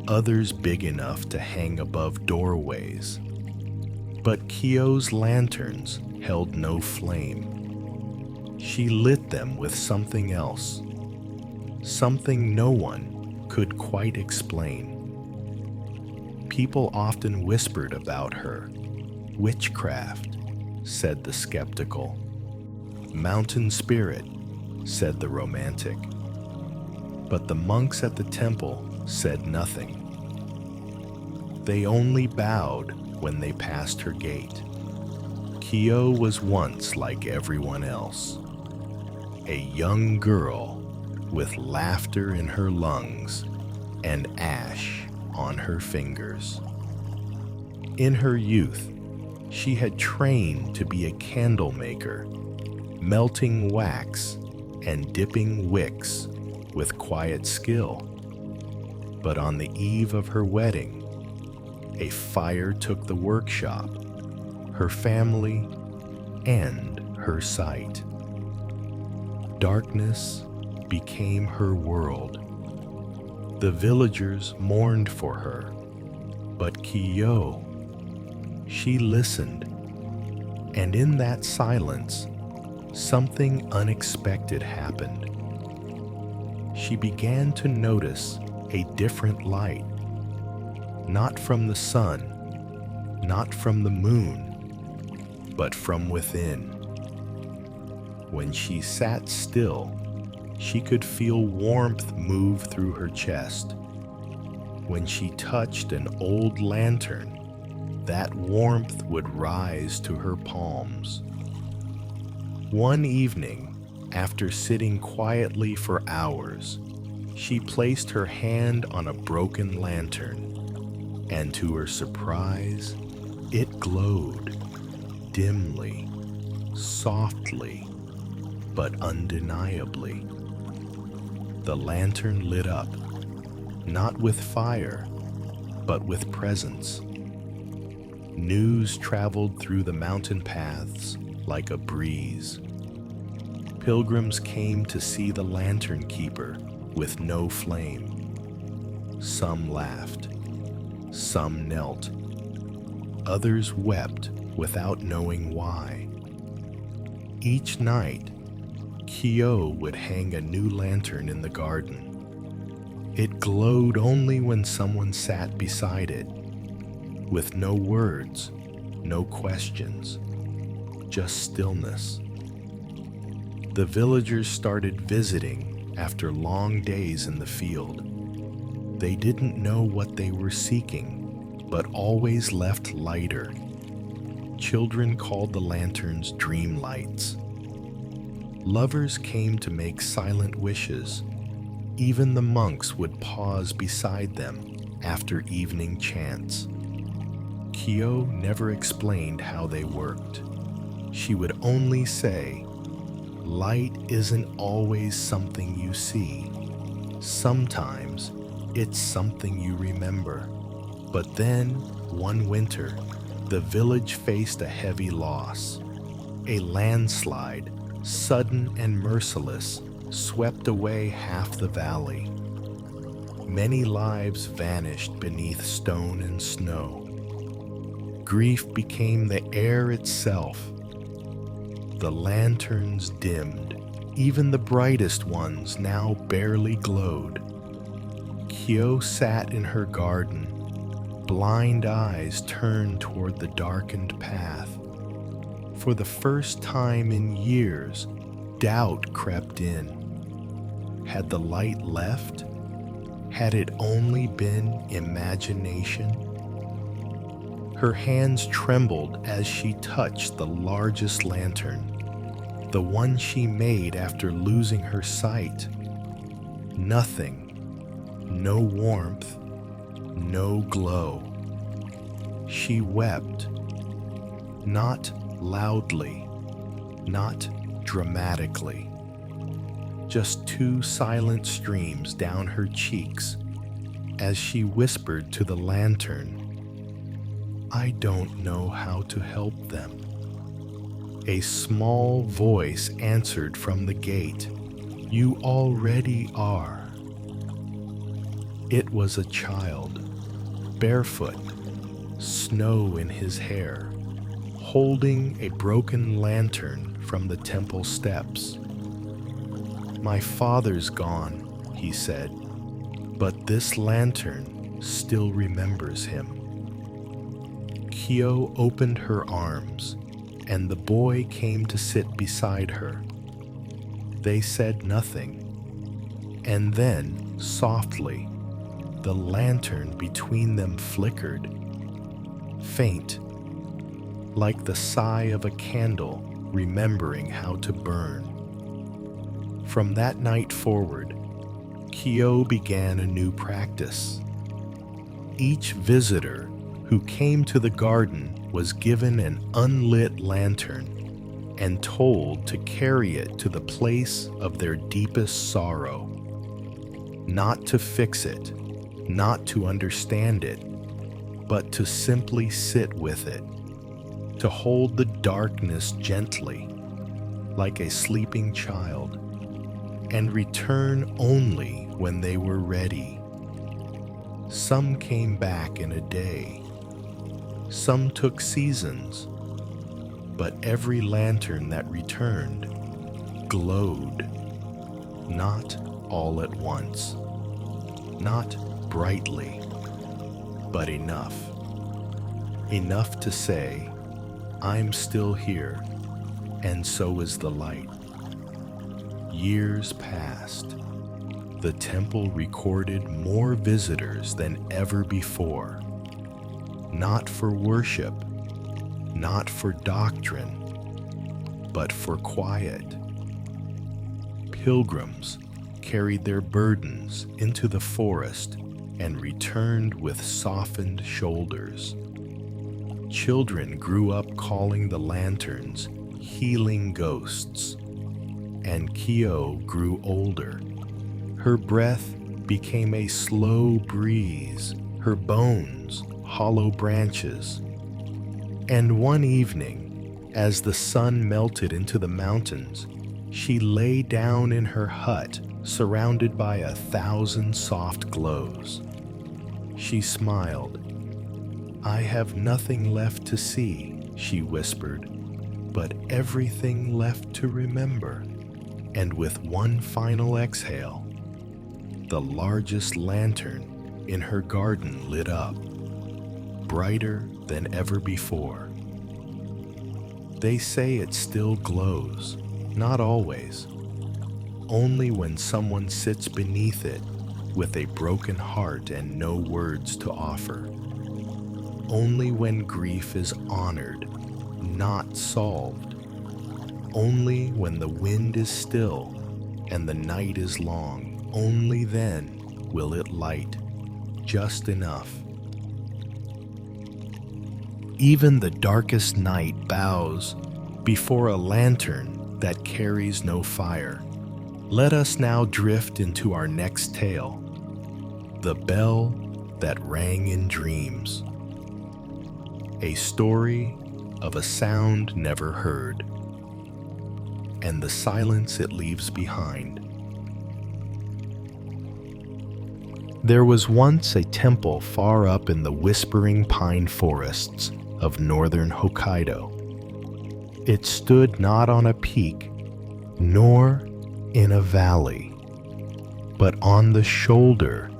others big enough to hang above doorways. But Kyo's lanterns held no flame. She lit them with something else, something no one could quite explain. People often whispered about her. Witchcraft, said the skeptical. Mountain spirit, said the romantic. But the monks at the temple said nothing. They only bowed when they passed her gate. Kyo was once like everyone else, a young girl with laughter in her lungs and ash on her fingers. In her youth, she had trained to be a candle maker, melting wax and dipping wicks with quiet skill. But on the eve of her wedding, a fire took the workshop, her family, and her sight. Darkness became her world. The villagers mourned for her, but Kyo, she listened, and in that silence, something unexpected happened. She began to notice a different light, not from the sun, not from the moon, but from within. When she sat still, she could feel warmth move through her chest. When she touched an old lantern, that warmth would rise to her palms. One evening, after sitting quietly for hours, she placed her hand on a broken lantern, and to her surprise, it glowed dimly, softly, but undeniably. The lantern lit up, not with fire, but with presence. News traveled through the mountain paths like a breeze. Pilgrims came to see the lantern keeper with no flame. Some laughed, some knelt, others wept without knowing why. Each night, Kyo would hang a new lantern in the garden. It glowed only when someone sat beside it, with no words, no questions, just stillness. The villagers started visiting after long days in the field. They didn't know what they were seeking, but always left lighter. Children called the lanterns dream lights. Lovers came to make silent wishes. Even the monks would pause beside them after evening chants. Kyo never explained how they worked. She would only say, "Light isn't always something you see. Sometimes it's something you remember." But then, one winter, the village faced a heavy loss. A landslide, sudden and merciless, swept away half the valley. Many lives vanished beneath stone and snow. Grief became the air itself. The lanterns dimmed. Even the brightest ones now barely glowed. Kyo sat in her garden, blind eyes turned toward the darkened path. For the first time in years, doubt crept in. Had the light left? Had it only been imagination? Her hands trembled as she touched the largest lantern, the one she made after losing her sight. Nothing, no warmth, no glow. She wept, not loudly, not dramatically, just two silent streams down her cheeks as she whispered to the lantern, "I don't know how to help them." A small voice answered from the gate, "You already are." It was a child, barefoot, snow in his hair, holding a broken lantern from the temple steps. "My father's gone," he said, "but this lantern still remembers him." Kyo opened her arms, and the boy came to sit beside her. They said nothing, and then, softly, the lantern between them flickered, faint, like the sigh of a candle remembering how to burn. From that night forward, Kyo began a new practice. Each visitor who came to the garden was given an unlit lantern and told to carry it to the place of their deepest sorrow. Not to fix it, not to understand it, but to simply sit with it, to hold the darkness gently, like a sleeping child, and return only when they were ready. Some came back in a day, some took seasons, but every lantern that returned glowed, not all at once, not brightly, but enough to say, I'm still here, and so is the light. Years passed. The temple recorded more visitors than ever before. Not for worship, not for doctrine, but for quiet. Pilgrims carried their burdens into the forest and returned with softened shoulders. Children grew up calling the lanterns healing ghosts, and Kyo grew older. Her breath became a slow breeze, her bones hollow branches. And one evening, as the sun melted into the mountains, she lay down in her hut, surrounded by 1,000 soft glows. She smiled. I have nothing left to see, she whispered, but everything left to remember. And with one final exhale, the largest lantern in her garden lit up, brighter than ever before. They say it still glows, not always, only when someone sits beneath it with a broken heart and no words to offer. Only when grief is honored, not solved. Only when the wind is still and the night is long, only then will it light just enough. Even the darkest night bows before a lantern that carries no fire. Let us now drift into our next tale, The Bell That Rang in Dreams. A story of a sound never heard, and the silence it leaves behind. There was once a temple far up in the whispering pine forests of northern Hokkaido. It stood not on a peak, nor in a valley, but on the shoulder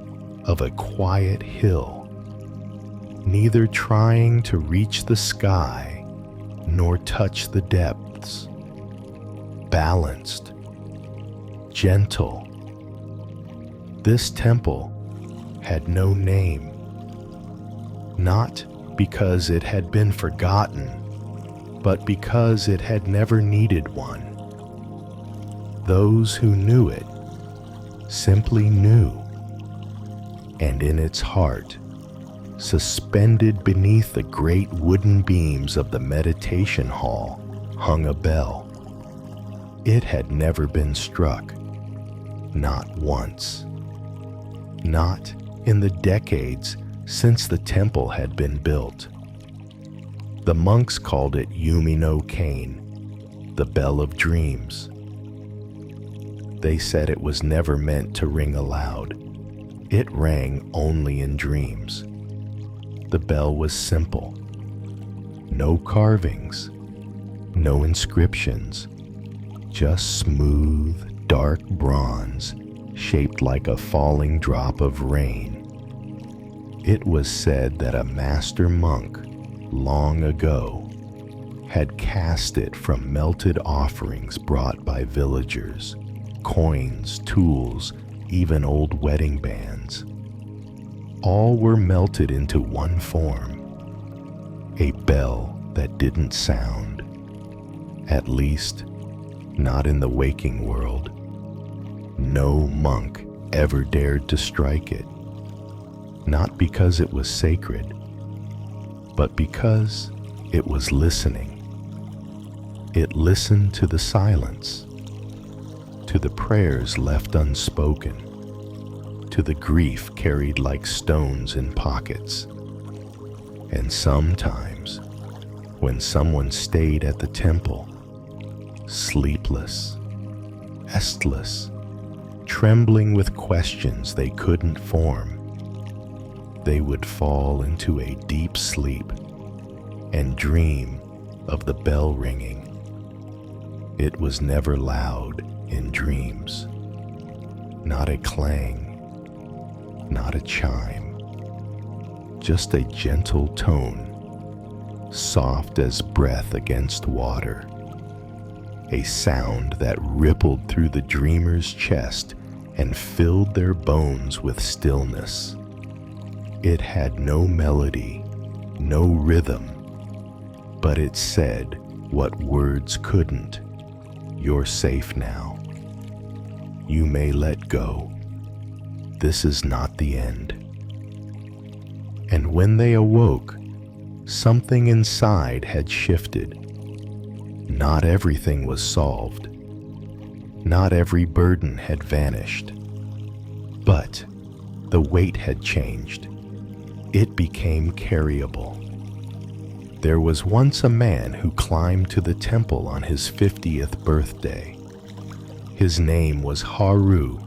of a quiet hill, neither trying to reach the sky nor touch the depths. Balanced, gentle. This temple had no name, not because it had been forgotten, but because it had never needed one. Those who knew it simply knew, and in its heart, suspended beneath the great wooden beams of the meditation hall, hung a bell. It had never been struck, not once. Not in the decades since the temple had been built. The monks called it Yumi no Kane, the bell of dreams. They said it was never meant to ring aloud. It rang only in dreams. The bell was simple. No carvings, no inscriptions, just smooth, dark bronze shaped like a falling drop of rain. It was said that a master monk long ago, had cast it from melted offerings brought by villagers, coins, tools, even old wedding bands. All were melted into one form, a bell that didn't sound, at least not in the waking world. No monk ever dared to strike it, not because it was sacred, but because it was listening. It listened to the silence, to the prayers left unspoken, to the grief carried like stones in pockets. And sometimes, when someone stayed at the temple, sleepless, restless, trembling with questions they couldn't form, they would fall into a deep sleep and dream of the bell ringing. It was never loud in dreams, not a clang, not a chime, just a gentle tone, soft as breath against water, a sound that rippled through the dreamer's chest and filled their bones with stillness. It had no melody, no rhythm, but it said what words couldn't. You're safe now. You may let go. This is not the end. And when they awoke, something inside had shifted. Not everything was solved. Not every burden had vanished. But the weight had changed. It became carryable. There was once a man who climbed to the temple on his 50th birthday. His name was Haru.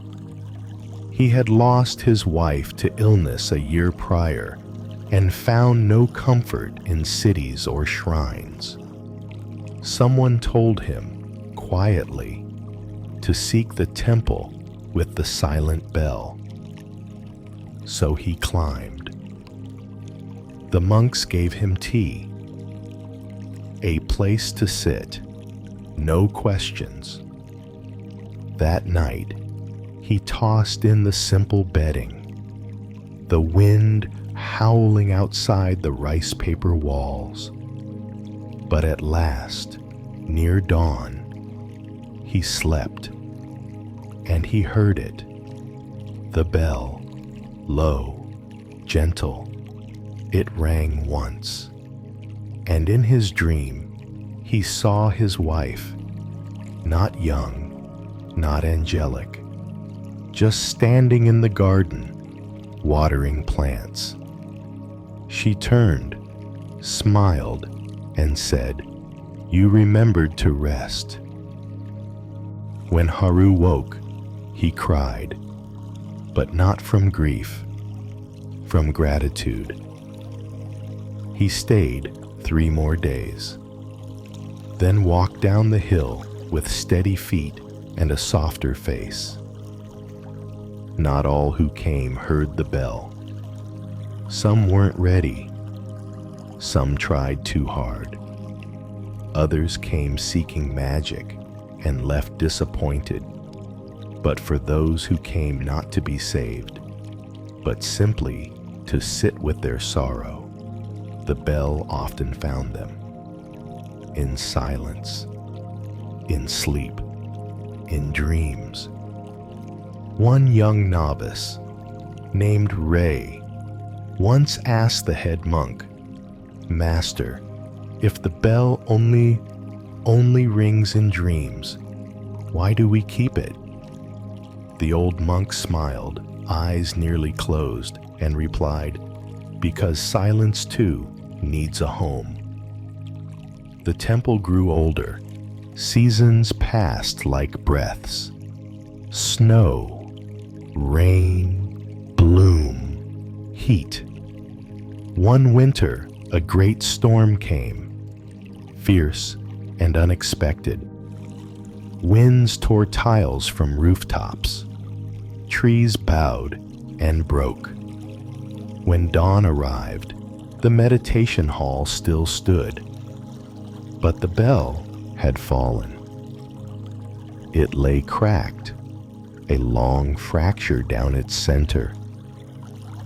He had lost his wife to illness a year prior and found no comfort in cities or shrines. Someone told him, quietly, to seek the temple with the silent bell. So he climbed. The monks gave him tea, a place to sit, no questions. That night, he tossed in the simple bedding, the wind howling outside the rice paper walls. But at last, near dawn, he slept, and he heard it, the bell, low, gentle. It rang once, and in his dream, he saw his wife, not young, not angelic, just standing in the garden, watering plants. She turned, smiled, and said, "You remembered to rest." When Haru woke, he cried, but not from grief, from gratitude. He stayed 3 more days, then walked down the hill with steady feet and a softer face. Not all who came heard the bell. Some weren't ready. Some tried too hard. Others came seeking magic and left disappointed. But for those who came not to be saved, but simply to sit with their sorrow, the bell often found them. In silence, in sleep, in dreams. One young novice, named Ray, once asked the head monk, "Master, if the bell only rings in dreams, why do we keep it?" The old monk smiled, eyes nearly closed, and replied, "Because silence too needs a home." The temple grew older. Seasons passed like breaths. Snow, rain, bloom, heat. One winter, a great storm came, fierce and unexpected. Winds tore tiles from rooftops. Trees bowed and broke. When dawn arrived, The meditation hall still stood, but the bell had fallen. It lay cracked, a long fracture down its center.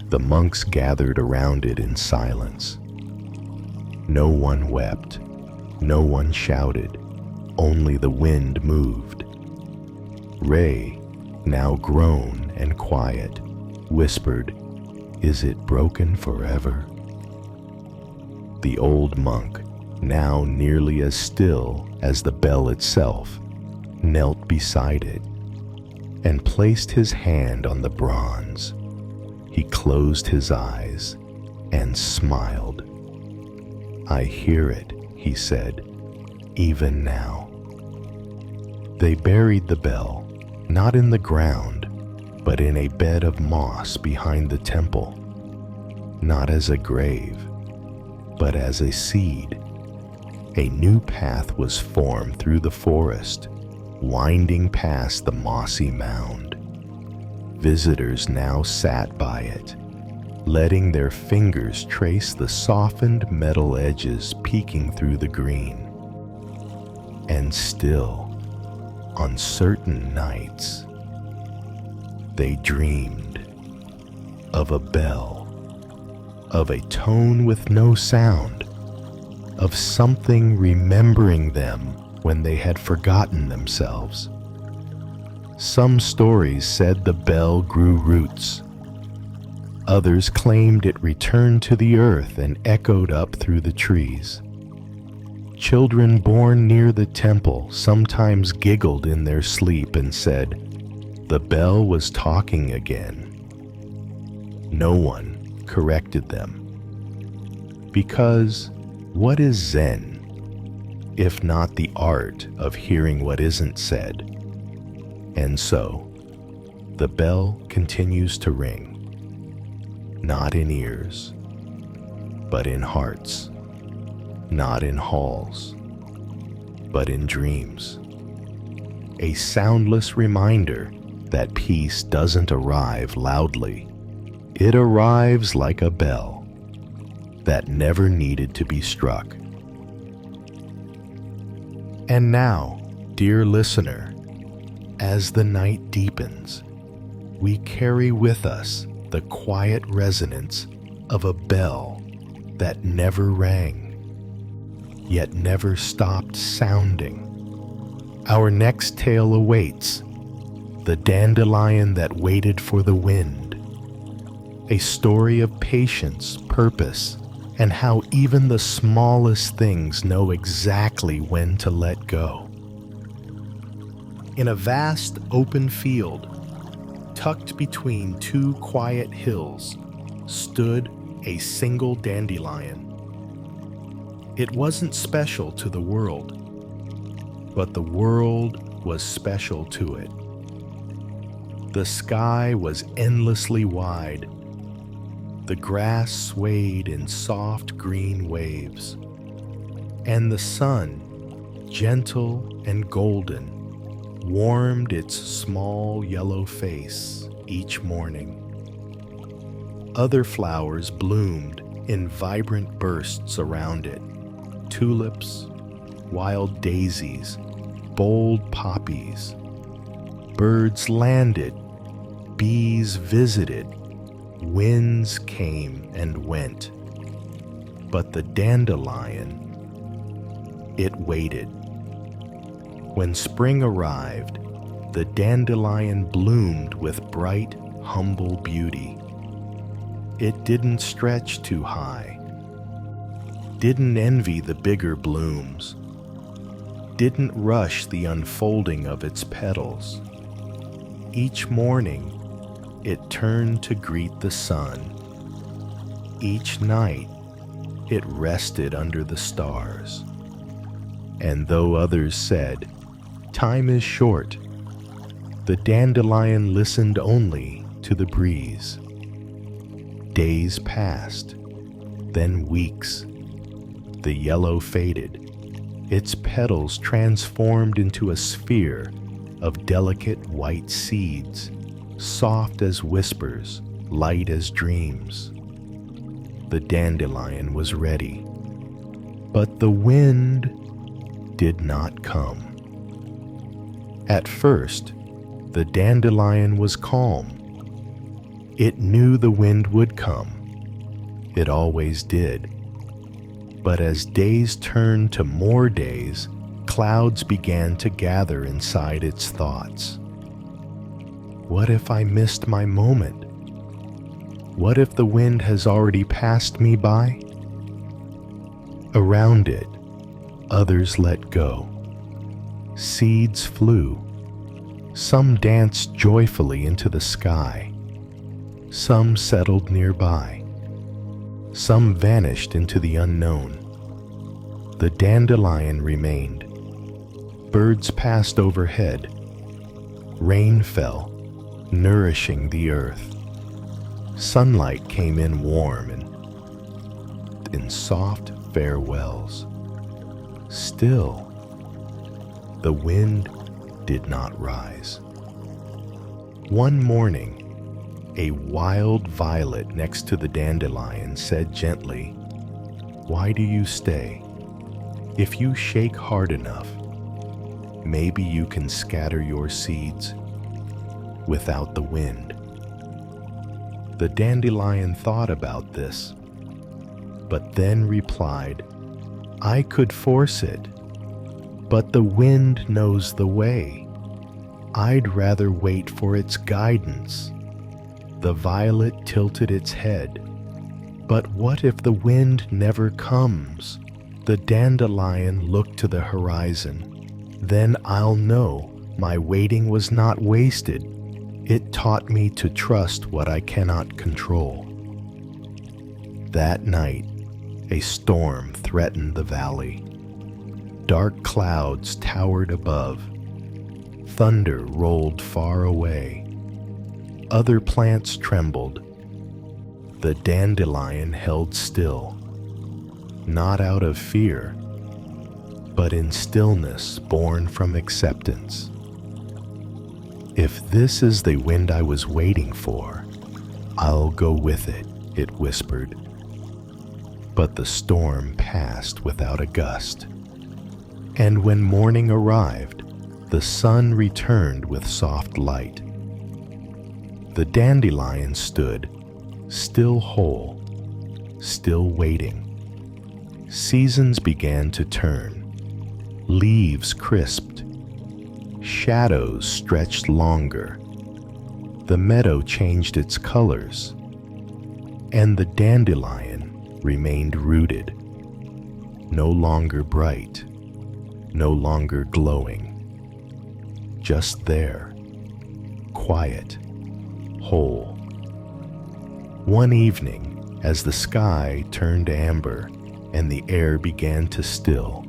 The monks gathered around it in silence. No one wept, no one shouted, only the wind moved. Ray, now grown and quiet, whispered, "Is it broken forever?" The old monk, now nearly as still as the bell itself, knelt beside it and placed his hand on the bronze. He closed his eyes and smiled. "I hear it," he said, "even now." They buried the bell, not in the ground, but in a bed of moss behind the temple, not as a grave, but as a seed. A new path was formed through the forest, winding past the mossy mound. Visitors now sat by it, letting their fingers trace the softened metal edges peeking through the green. And still, on certain nights, they dreamed of a bell, of a tone with no sound, of something remembering them when they had forgotten themselves. Some stories said the bell grew roots. Others claimed it returned to the earth and echoed up through the trees. Children born near the temple sometimes giggled in their sleep and said, "The bell was talking again." No one corrected them. Because what is Zen, if not the art of hearing what isn't said? And so, the bell continues to ring, not in ears, but in hearts, not in halls, but in dreams. A soundless reminder that peace doesn't arrive loudly. It arrives like a bell that never needed to be struck. And now, dear listener, as the night deepens, we carry with us the quiet resonance of a bell that never rang, yet never stopped sounding. Our next tale awaits, the dandelion that waited for the wind, a story of patience, purpose, and how even the smallest things know exactly when to let go. In a vast open field, tucked between two quiet hills, stood a single dandelion. It wasn't special to the world, but the world was special to it. The sky was endlessly wide. The grass swayed in soft green waves, and the sun, gentle and golden, warmed its small yellow face each morning. Other flowers bloomed in vibrant bursts around it: tulips, wild daisies, bold poppies. Birds landed, bees visited, winds came and went. But the dandelion, it waited. When spring arrived, the dandelion bloomed with bright, humble beauty. It didn't stretch too high, didn't envy the bigger blooms, didn't rush the unfolding of its petals. Each morning, it turned to greet the sun. Each night, it rested under the stars. And though others said, "Time is short," the dandelion listened only to the breeze. Days passed, then weeks. The yellow faded. Its petals transformed into a sphere of delicate white seeds, soft as whispers, light as dreams. the dandelion was ready. But the wind did not come. At first, the dandelion was calm. It knew the wind would come. It always did. But as days turned to more days, clouds began to gather inside its thoughts. What if I missed my moment? What if the wind has already passed me by? Around it, others let go. Seeds flew. Some danced joyfully into the sky. Some settled nearby. Some vanished into the unknown. The dandelion remained. Birds passed overhead. Rain fell, nourishing the earth. Sunlight came in warm and in soft farewells. Still, the wind did not rise. One morning, a wild violet next to the dandelion said gently, "Why do you stay? If you shake hard enough, maybe you can scatter your seeds without the wind." The dandelion thought about this, but then replied, "I could force it, but the wind knows the way. I'd rather wait for its guidance." The violet tilted its head. "But what if the wind never comes?" The dandelion looked to the horizon. "Then I'll know my waiting was not wasted. It taught me to trust what I cannot control." That night, a storm threatened the valley. Dark clouds towered above. Thunder rolled far away. Other plants trembled. The dandelion held still, not out of fear, but in stillness born from acceptance. "If this is the wind I was waiting for, I'll go with it," it whispered. But the storm passed without a gust, and when morning arrived, the sun returned with soft light. The dandelion stood, still whole, still waiting. Seasons began to turn. Leaves crisped. Shadows stretched longer. The meadow changed its colors, and the dandelion remained rooted, no longer bright, no longer glowing, just there, quiet, whole. One evening, as the sky turned amber and the air began to still,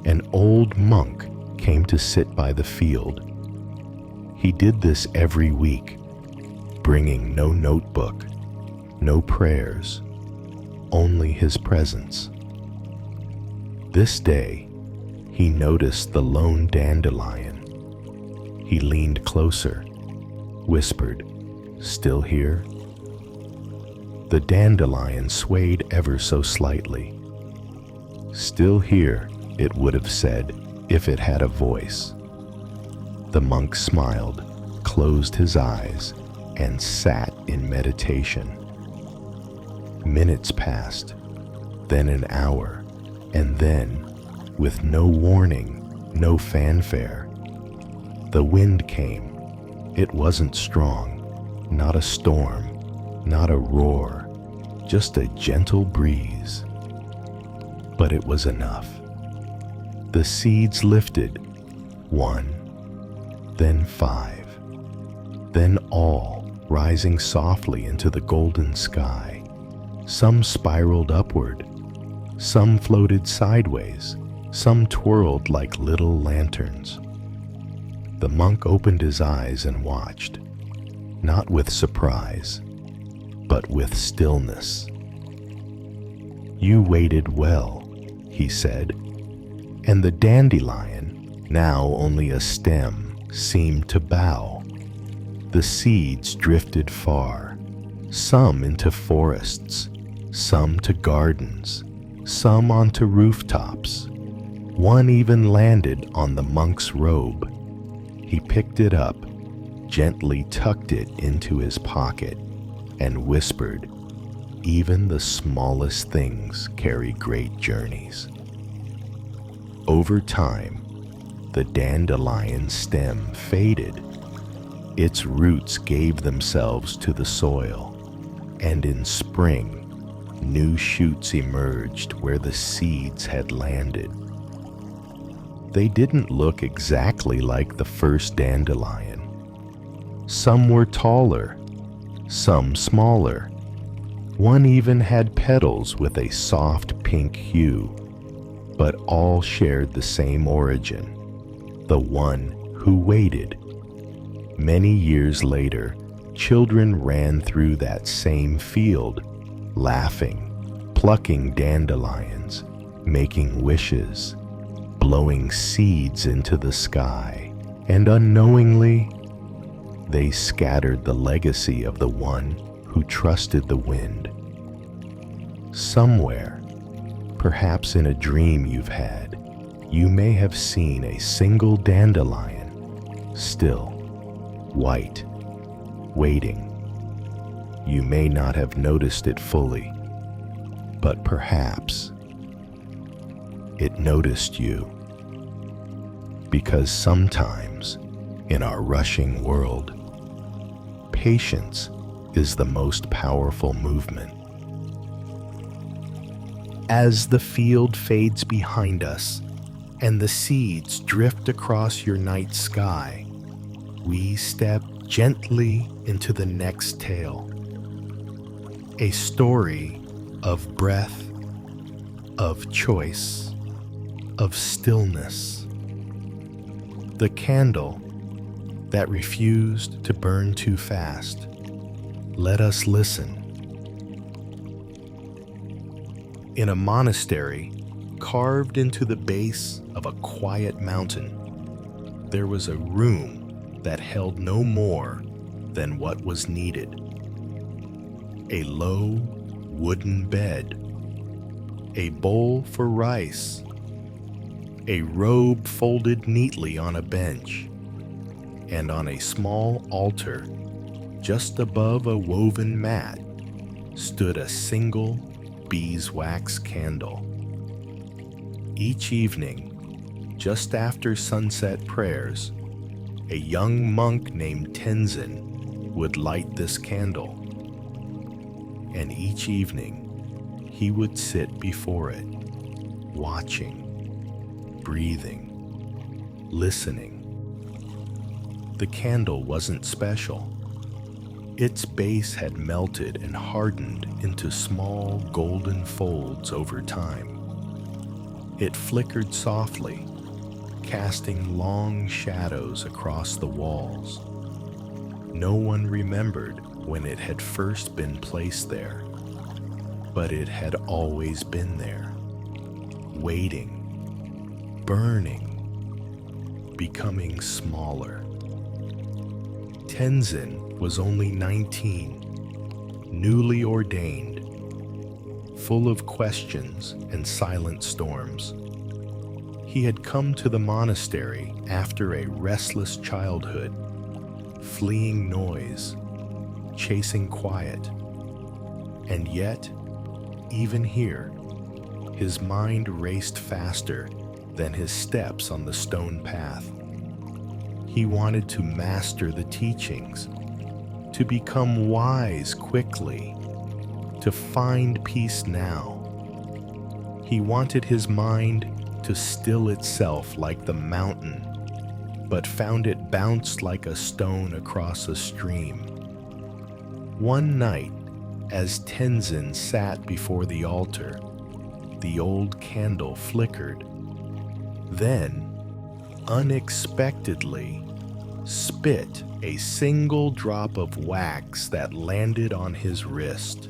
an old monk came to sit by the field. He did this every week, bringing no notebook, no prayers, only his presence. This day, he noticed the lone dandelion. He leaned closer, whispered, "Still here?" The dandelion swayed ever so slightly. "Still here," it would have said if it had a voice. The monk smiled, closed his eyes, and sat in meditation. Minutes passed, then an hour, and then, with no warning, no fanfare, the wind came. It wasn't strong, not a storm, not a roar, just a gentle breeze. But it was enough. The seeds lifted, 1, then 5, then all rising softly into the golden sky. Some spiraled upward, some floated sideways, some twirled like little lanterns. The monk opened his eyes and watched, not with surprise, but with stillness. "You waited well," he said, and the dandelion, now only a stem, seemed to bow. The seeds drifted far, some into forests, some to gardens, some onto rooftops. One even landed on the monk's robe. He picked it up, gently tucked it into his pocket, and whispered, "Even the smallest things carry great journeys." Over time, the dandelion stem faded. Its roots gave themselves to the soil, and in spring, new shoots emerged where the seeds had landed. They didn't look exactly like the first dandelion. Some were taller, some smaller. One even had petals with a soft pink hue, but all shared the same origin, the one who waited. Many years later, children ran through that same field, laughing, plucking dandelions, making wishes, blowing seeds into the sky, and unknowingly, they scattered the legacy of the one who trusted the wind. Somewhere, perhaps in a dream you've had, you may have seen a single dandelion, still, white, waiting. You may not have noticed it fully, but perhaps it noticed you. Because sometimes, in our rushing world, patience is the most powerful movement. As the field fades behind us and the seeds drift across your night sky, we step gently into the next tale. A story of breath, of choice, of stillness. The candle that refused to burn too fast. Let us listen. In a monastery carved into the base of a quiet mountain, there was a room that held no more than what was needed. A low wooden bed, a bowl for rice, a robe folded neatly on a bench, and on a small altar, just above a woven mat, stood a single beeswax candle. Each evening, just after sunset prayers, a young monk named Tenzin would light this candle, and each evening he would sit before it, watching, breathing, listening. The candle wasn't special. Its base had melted and hardened into small golden folds over time. It flickered softly, casting long shadows across the walls. No one remembered when it had first been placed there, but it had always been there, waiting, burning, becoming smaller. Tenzin was only 19, newly ordained, full of questions and silent storms. He had come to the monastery after a restless childhood, fleeing noise, chasing quiet. And yet, even here, his mind raced faster than his steps on the stone path. He wanted to master the teachings, to become wise quickly, to find peace now. He wanted his mind to still itself like the mountain, but found it bounced like a stone across a stream. One night, as Tenzin sat before the altar, the old candle flickered. Then, unexpectedly, spit a single drop of wax that landed on his wrist.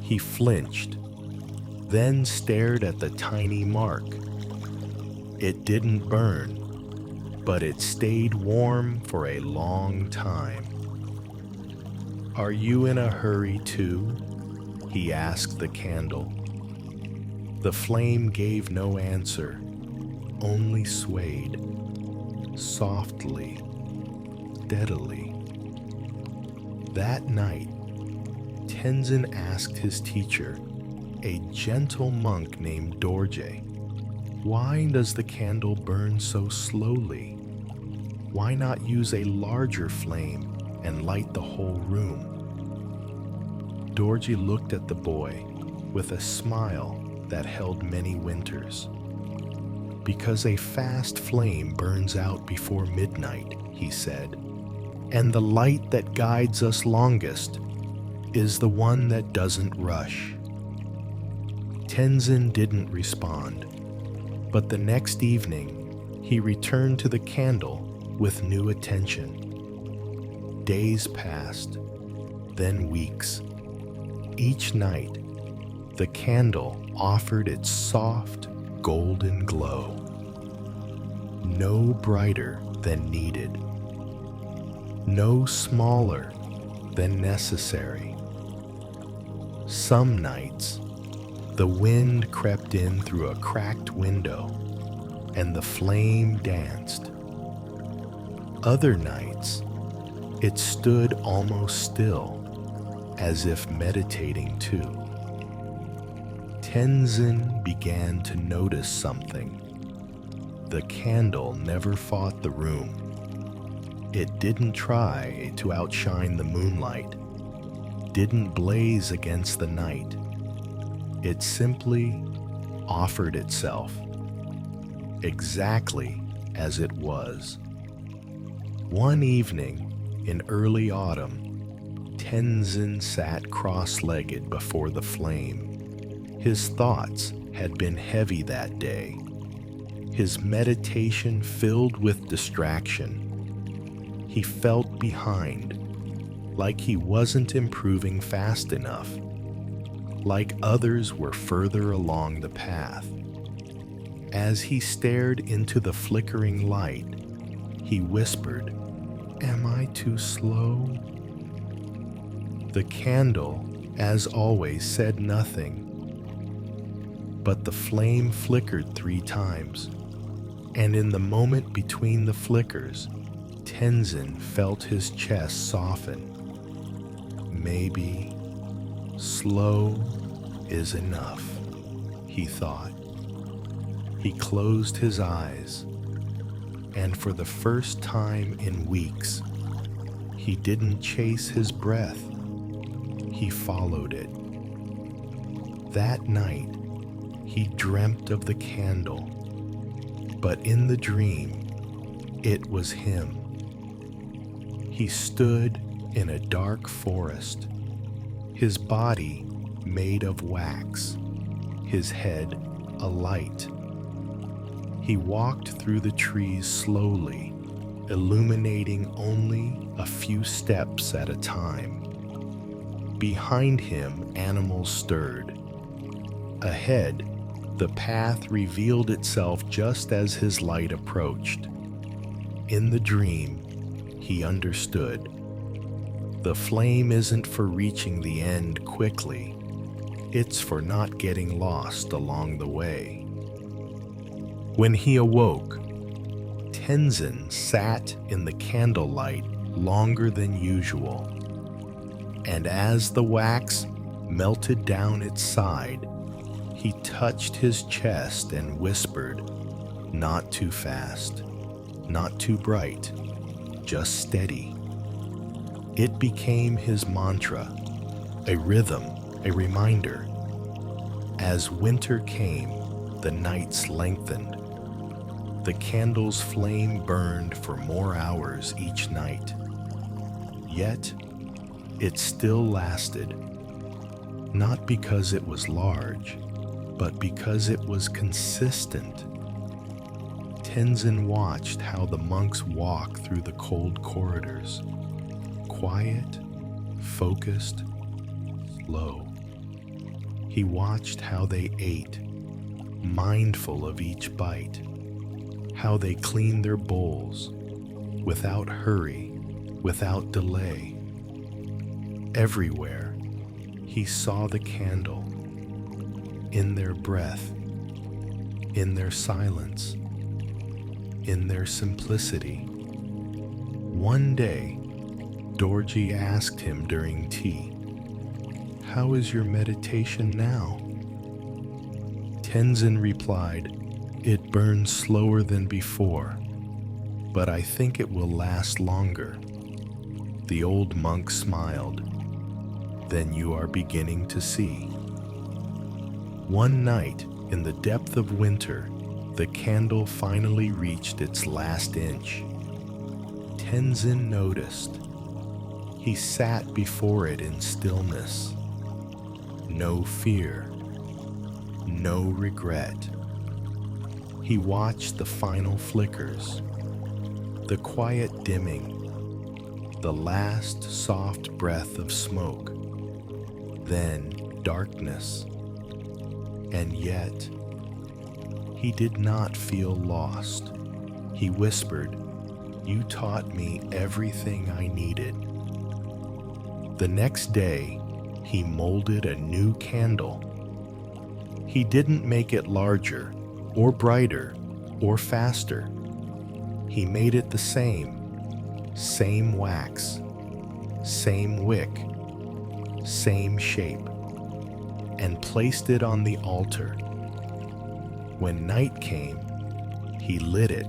He flinched, then stared at the tiny mark. It didn't burn, but it stayed warm for a long time. "Are you in a hurry too?" he asked the candle. The flame gave no answer, only swayed, softly, steadily. That night, Tenzin asked his teacher, a gentle monk named Dorje, "Why does the candle burn so slowly? Why not use a larger flame and light the whole room?" Dorje looked at the boy with a smile that held many winters. "Because a fast flame burns out before midnight," he said, "and the light that guides us longest is the one that doesn't rush." Tenzin didn't respond, but the next evening he returned to the candle with new attention. Days passed, then weeks. Each night, the candle offered its soft, golden glow, no brighter than needed, no smaller than necessary. Some nights, the wind crept in through a cracked window, and the flame danced. Other nights, it stood almost still, as if meditating too. Tenzin began to notice something. The candle never fought the room. It didn't try to outshine the moonlight, didn't blaze against the night. It simply offered itself, exactly as it was. One evening in early autumn, Tenzin sat cross-legged before the flame. His thoughts had been heavy that day, his meditation filled with distraction. He felt behind, like he wasn't improving fast enough, like others were further along the path. As he stared into the flickering light, he whispered, "Am I too slow?" The candle, as always, said nothing, but the flame flickered 3 times, and in the moment between the flickers, Tenzin felt his chest soften. Maybe slow is enough, he thought. He closed his eyes, and for the first time in weeks, he didn't chase his breath, he followed it. That night, he dreamt of the candle, but in the dream, it was him. He stood in a dark forest, his body made of wax, his head alight. He walked through the trees slowly, illuminating only a few steps at a time. Behind him, animals stirred. Ahead, the path revealed itself just as his light approached. In the dream, he understood. The flame isn't for reaching the end quickly. It's for not getting lost along the way. When he awoke, Tenzin sat in the candlelight longer than usual, and as the wax melted down its side, he touched his chest and whispered, "Not too fast, not too bright, just steady." It became his mantra, a rhythm, a reminder. As winter came, the nights lengthened. The candle's flame burned for more hours each night. Yet, it still lasted, not because it was large, but because it was consistent. Tenzin watched how the monks walked through the cold corridors, quiet, focused, slow. He watched how they ate, mindful of each bite, how they cleaned their bowls, without hurry, without delay. Everywhere, He saw the candle in their breath, in their silence, in their simplicity. One day, Dorji asked him during tea, "How is your meditation now?" Tenzin replied, "It burns slower than before, but I think it will last longer." The old monk smiled. "Then you are beginning to see." One night, in the depth of winter, the candle finally reached its last inch. Tenzin noticed. He sat before it in stillness. No fear, no regret. He watched the final flickers, the quiet dimming, the last soft breath of smoke, then darkness. And yet, he did not feel lost. He whispered, "You taught me everything I needed." The next day, he molded a new candle. He didn't make it larger, or brighter, or faster. He made it the same wax, same wick, same shape, and placed it on the altar. When night came, he lit it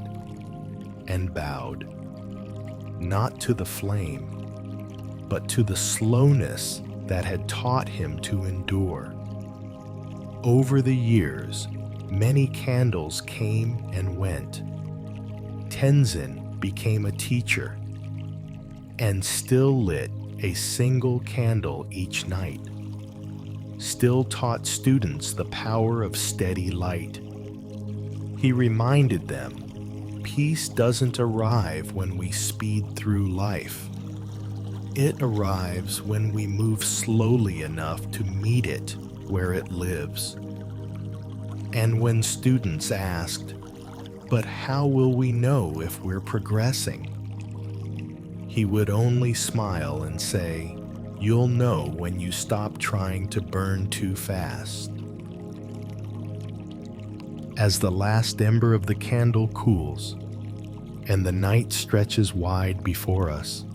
and bowed, not to the flame, but to the slowness that had taught him to endure. Over the years, many candles came and went. Tenzin became a teacher and still lit a single candle each night, still taught students the power of steady light. He reminded them, peace doesn't arrive when we speed through life. It arrives when we move slowly enough to meet it where it lives. And when students asked, "But how will we know if we're progressing?" he would only smile and say, "You'll know when you stop trying to burn too fast." As the last ember of the candle cools and the night stretches wide before us,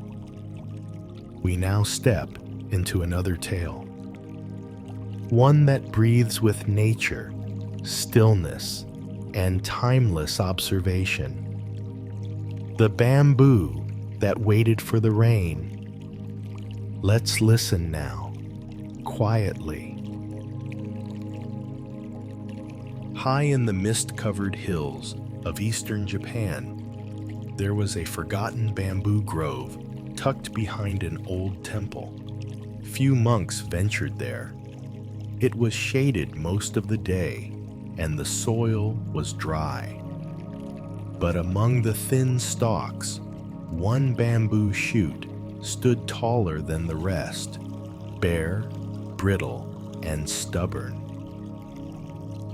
we now step into another tale. One that breathes with nature, stillness, and timeless observation. The bamboo that waited for the rain. Let's listen now, quietly. High in the mist-covered hills of eastern Japan, there was a forgotten bamboo grove tucked behind an old temple. Few monks ventured there. It was shaded most of the day, and the soil was dry. But among the thin stalks, one bamboo shoot stood taller than the rest, bare, brittle, and stubborn.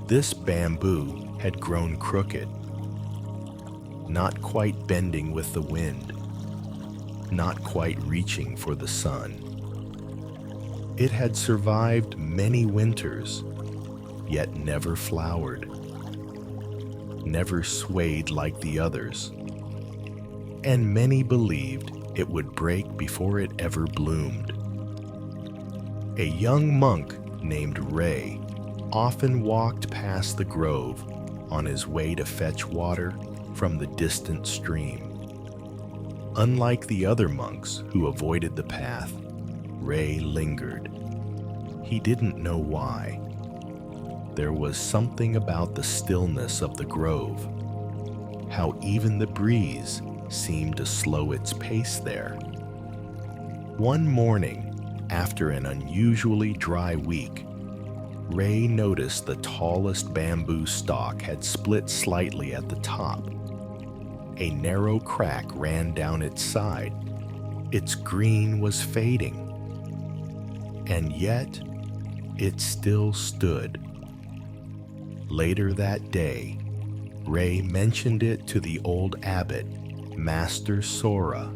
This bamboo had grown crooked, not quite bending with the wind, not quite reaching for the sun. It had survived many winters, yet never flowered, never swayed like the others, and many believed it would break before it ever bloomed. A young monk named Ray often walked past the grove on his way to fetch water from the distant stream. Unlike the other monks who avoided the path, Ray lingered. He didn't know why. There was something about the stillness of the grove, how even the breeze seemed to slow its pace there. One morning, after an unusually dry week, Ray noticed the tallest bamboo stalk had split slightly at the top. A narrow crack ran down its side. Its green was fading. And yet, it still stood. Later that day, Ray mentioned it to the old abbot, Master Sora.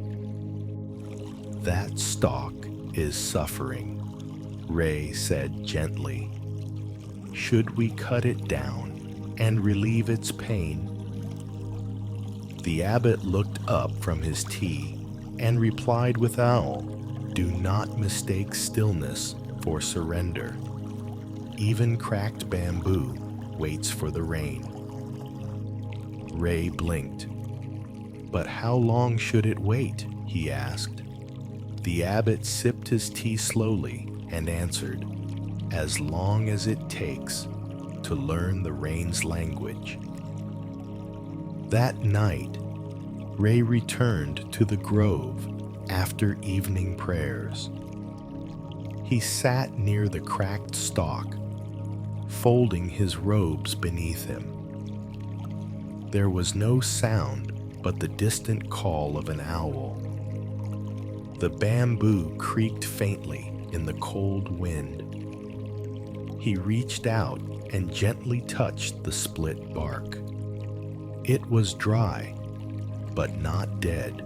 "That stalk is suffering," Ray said gently. Should we cut it down and relieve its pain? The abbot looked up from his tea and replied with owl, do not mistake stillness for surrender. Even cracked bamboo waits for the rain. Ray blinked. But how long should it wait? He asked. The abbot sipped his tea slowly and answered, as long as it takes to learn the rain's language. That night, Ray returned to the grove after evening prayers. He sat near the cracked stalk, folding his robes beneath him. There was no sound but the distant call of an owl. The bamboo creaked faintly in the cold wind. He reached out and gently touched the split bark. It was dry, but not dead,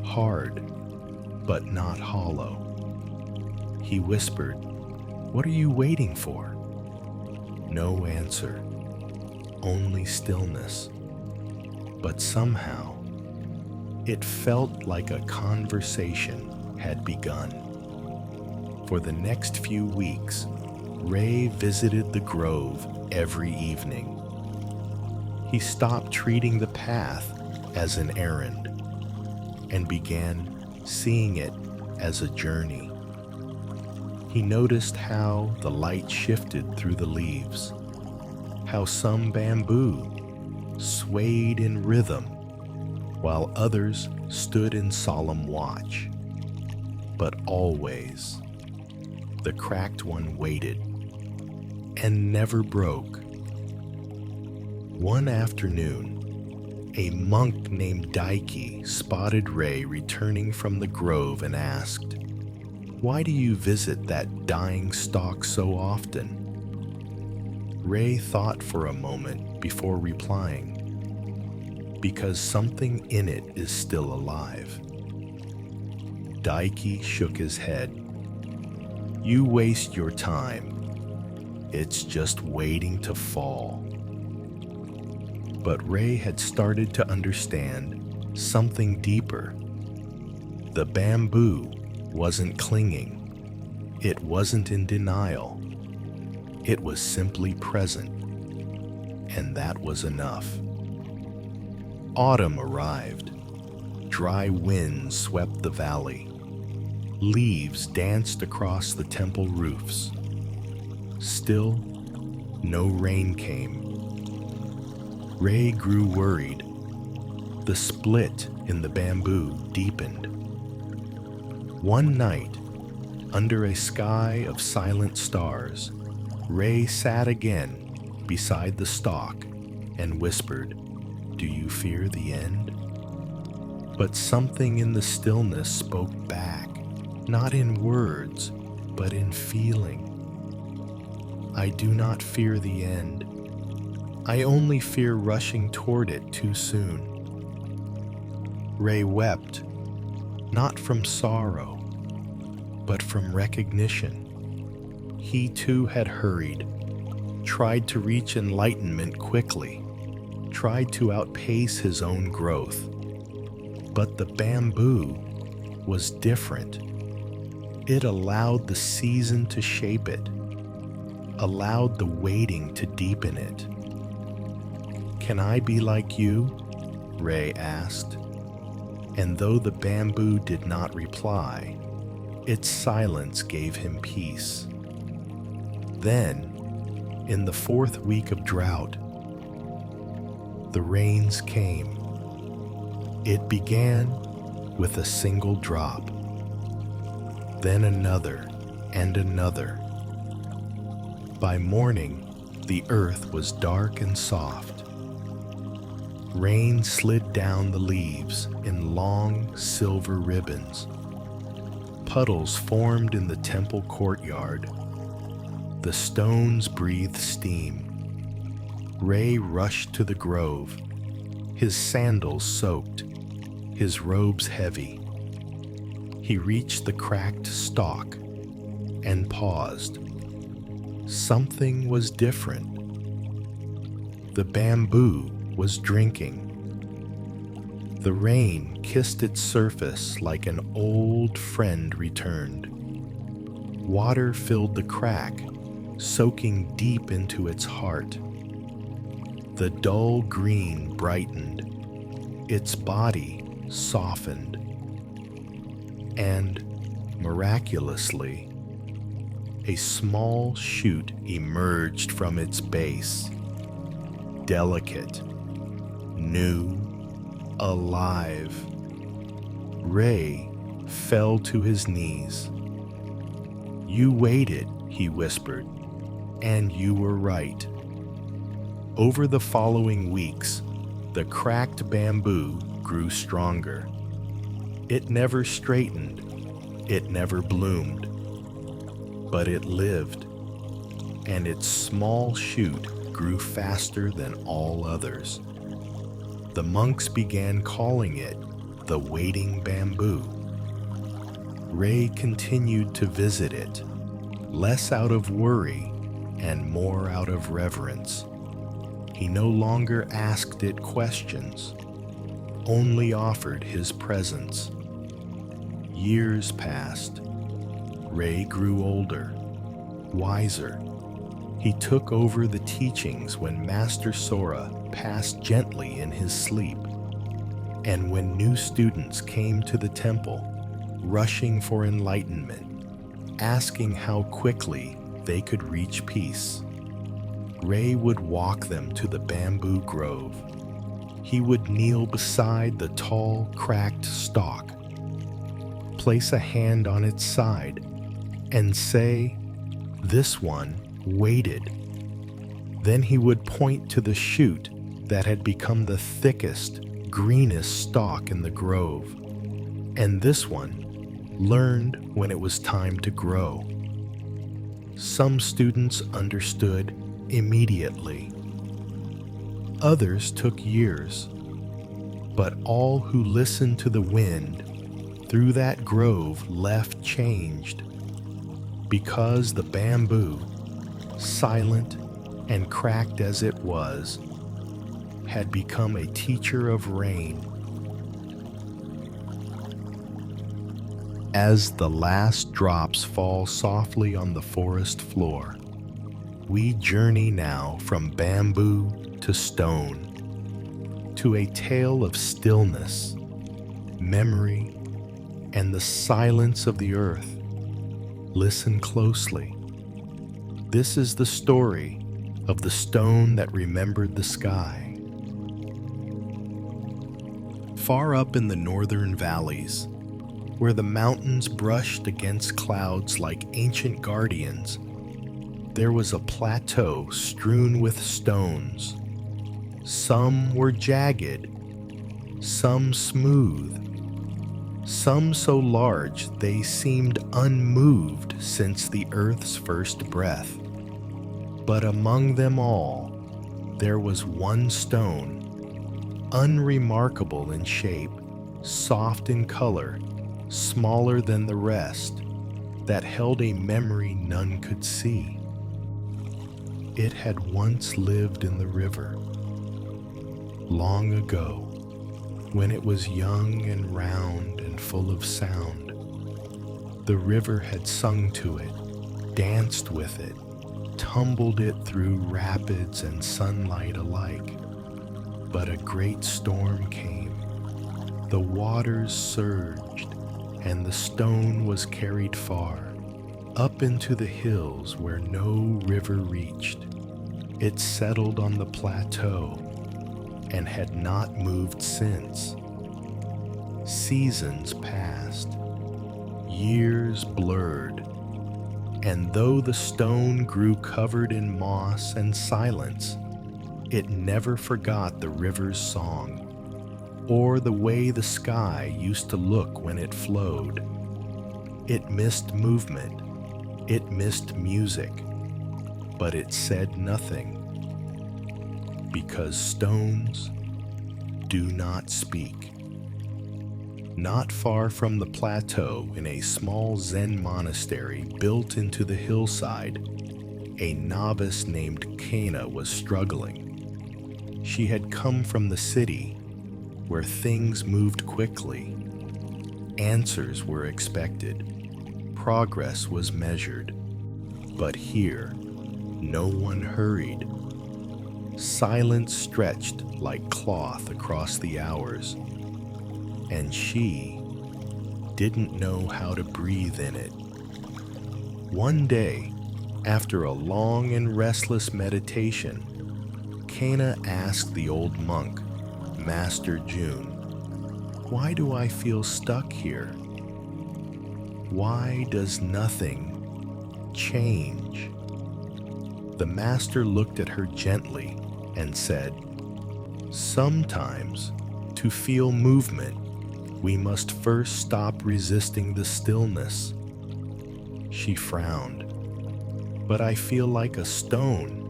hard, but not hollow. He whispered, "What are you waiting for?" No answer, only stillness. But somehow, it felt like a conversation had begun. For the next few weeks, Ray visited the grove every evening. He stopped treating the path as an errand and began seeing it as a journey. He noticed how the light shifted through the leaves, how some bamboo swayed in rhythm while others stood in solemn watch. But always, the cracked one waited and never broke. One afternoon, a monk named Daiki spotted Ray returning from the grove and asked, "Why do you visit that dying stalk so often?" Ray thought for a moment before replying, "Because something in it is still alive." Daiki shook his head. "You waste your time. It's just waiting to fall." But Ray had started to understand something deeper. The bamboo wasn't clinging. It wasn't in denial. It was simply present, and that was enough. Autumn arrived. Dry winds swept the valley. Leaves danced across the temple roofs. Still, no rain came. Ray grew worried. The split in the bamboo deepened. One night, under a sky of silent stars, Ray sat again beside the stalk and whispered, "Do you fear the end?" But something in the stillness spoke back, not in words, but in feeling. "I do not fear the end. I only fear rushing toward it too soon." Ray wept, not from sorrow, but from recognition. He too had hurried, tried to reach enlightenment quickly, tried to outpace his own growth. But the bamboo was different. It allowed the season to shape it, allowed the waiting to deepen it. "Can I be like you?" Ray asked. And though the bamboo did not reply, its silence gave him peace. Then, in the 4th week of drought, the rains came. It began with a single drop, then another and another. By morning, the earth was dark and soft. Rain slid down the leaves in long silver ribbons. Puddles formed in the temple courtyard. The stones breathed steam. Ray rushed to the grove, his sandals soaked, his robes heavy. He reached the cracked stalk and paused. Something was different. The bamboo was drinking. The rain kissed its surface like an old friend returned. Water filled the crack, soaking deep into its heart. The dull green brightened. Its body softened. And, miraculously, a small shoot emerged from its base. Delicate, new, alive. Ray fell to his knees. "You waited," he whispered, "and you were right." Over the following weeks, the cracked bamboo grew stronger. It never straightened, it never bloomed, but it lived, and its small shoot grew faster than all others. The monks began calling it the waiting bamboo. Ray continued to visit it, less out of worry and more out of reverence. He no longer asked it questions, only offered his presence. Years passed. Ray grew older, wiser. He took over the teachings when Master Sora passed gently in his sleep, and when new students came to the temple, rushing for enlightenment, asking how quickly they could reach peace. Ray would walk them to the bamboo grove. He would kneel beside the tall, cracked stalk, place a hand on its side, and say, "This one waited." Then he would point to the shoot that had become the thickest, greenest stalk in the grove. And this one learned when it was time to grow. Some students understood immediately. Others took years. But all who listened to the wind through that grove left changed, because the bamboo, silent and cracked as it was, had become a teacher of rain. As the last drops fall softly on the forest floor, we journey now from bamboo to stone, to a tale of stillness, memory, and the silence of the earth. Listen closely. This is the story of the stone that remembered the sky. Far up in the northern valleys, where the mountains brushed against clouds like ancient guardians, there was a plateau strewn with stones. Some were jagged, some smooth, some so large they seemed unmoved since the earth's first breath. But among them all, there was one stone, unremarkable in shape, soft in color, smaller than the rest, that held a memory none could see. It had once lived in the river, long ago, when it was young and round and full of sound. The river had sung to it, danced with it, tumbled it through rapids and sunlight alike. But a great storm came. The waters surged, and the stone was carried far, up into the hills where no river reached. It settled on the plateau and had not moved since. Seasons passed, years blurred, and though the stone grew covered in moss and silence, it never forgot the river's song, or the way the sky used to look when it flowed. It missed movement, it missed music, but it said nothing, because stones do not speak. Not far from the plateau, in a small Zen monastery built into the hillside, a novice named Kana was struggling. She had come from the city, where things moved quickly. Answers were expected. Progress was measured. But here, no one hurried. Silence stretched like cloth across the hours, and she didn't know how to breathe in it. One day, after a long and restless meditation, Kana asked the old monk, Master June, "Why do I feel stuck here? Why does nothing change?" The master looked at her gently and said, "Sometimes, to feel movement, we must first stop resisting the stillness." She frowned. "But I feel like a stone."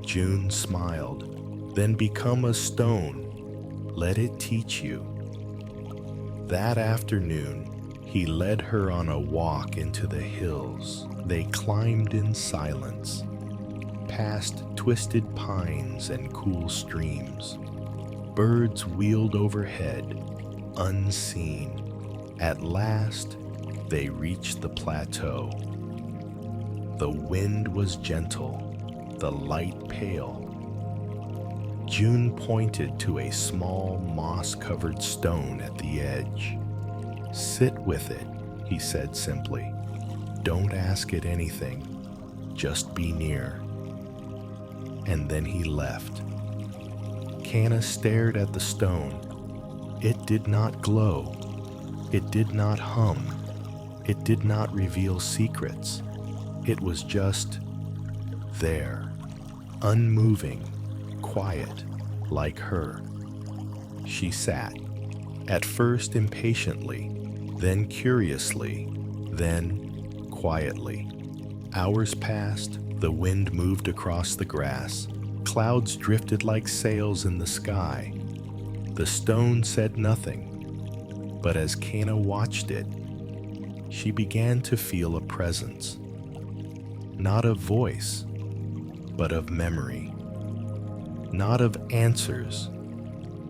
June smiled. "Then become a stone. Let it teach you." That afternoon, he led her on a walk into the hills. They climbed in silence, past twisted pines and cool streams. Birds wheeled overhead, unseen. At last, they reached the plateau. The wind was gentle, the light pale. June pointed to a small moss-covered stone at the edge. "Sit with it," he said simply. "Don't ask it anything. Just be near." And then he left. Kana stared at the stone. It did not glow. It did not hum. It did not reveal secrets. It was just there, unmoving, quiet, like her. She sat, at first impatiently, then curiously, then quietly. Hours passed, the wind moved across the grass. Clouds drifted like sails in the sky. The stone said nothing, but as Kana watched it, she began to feel a presence. Not of voice, but of memory. Not of answers,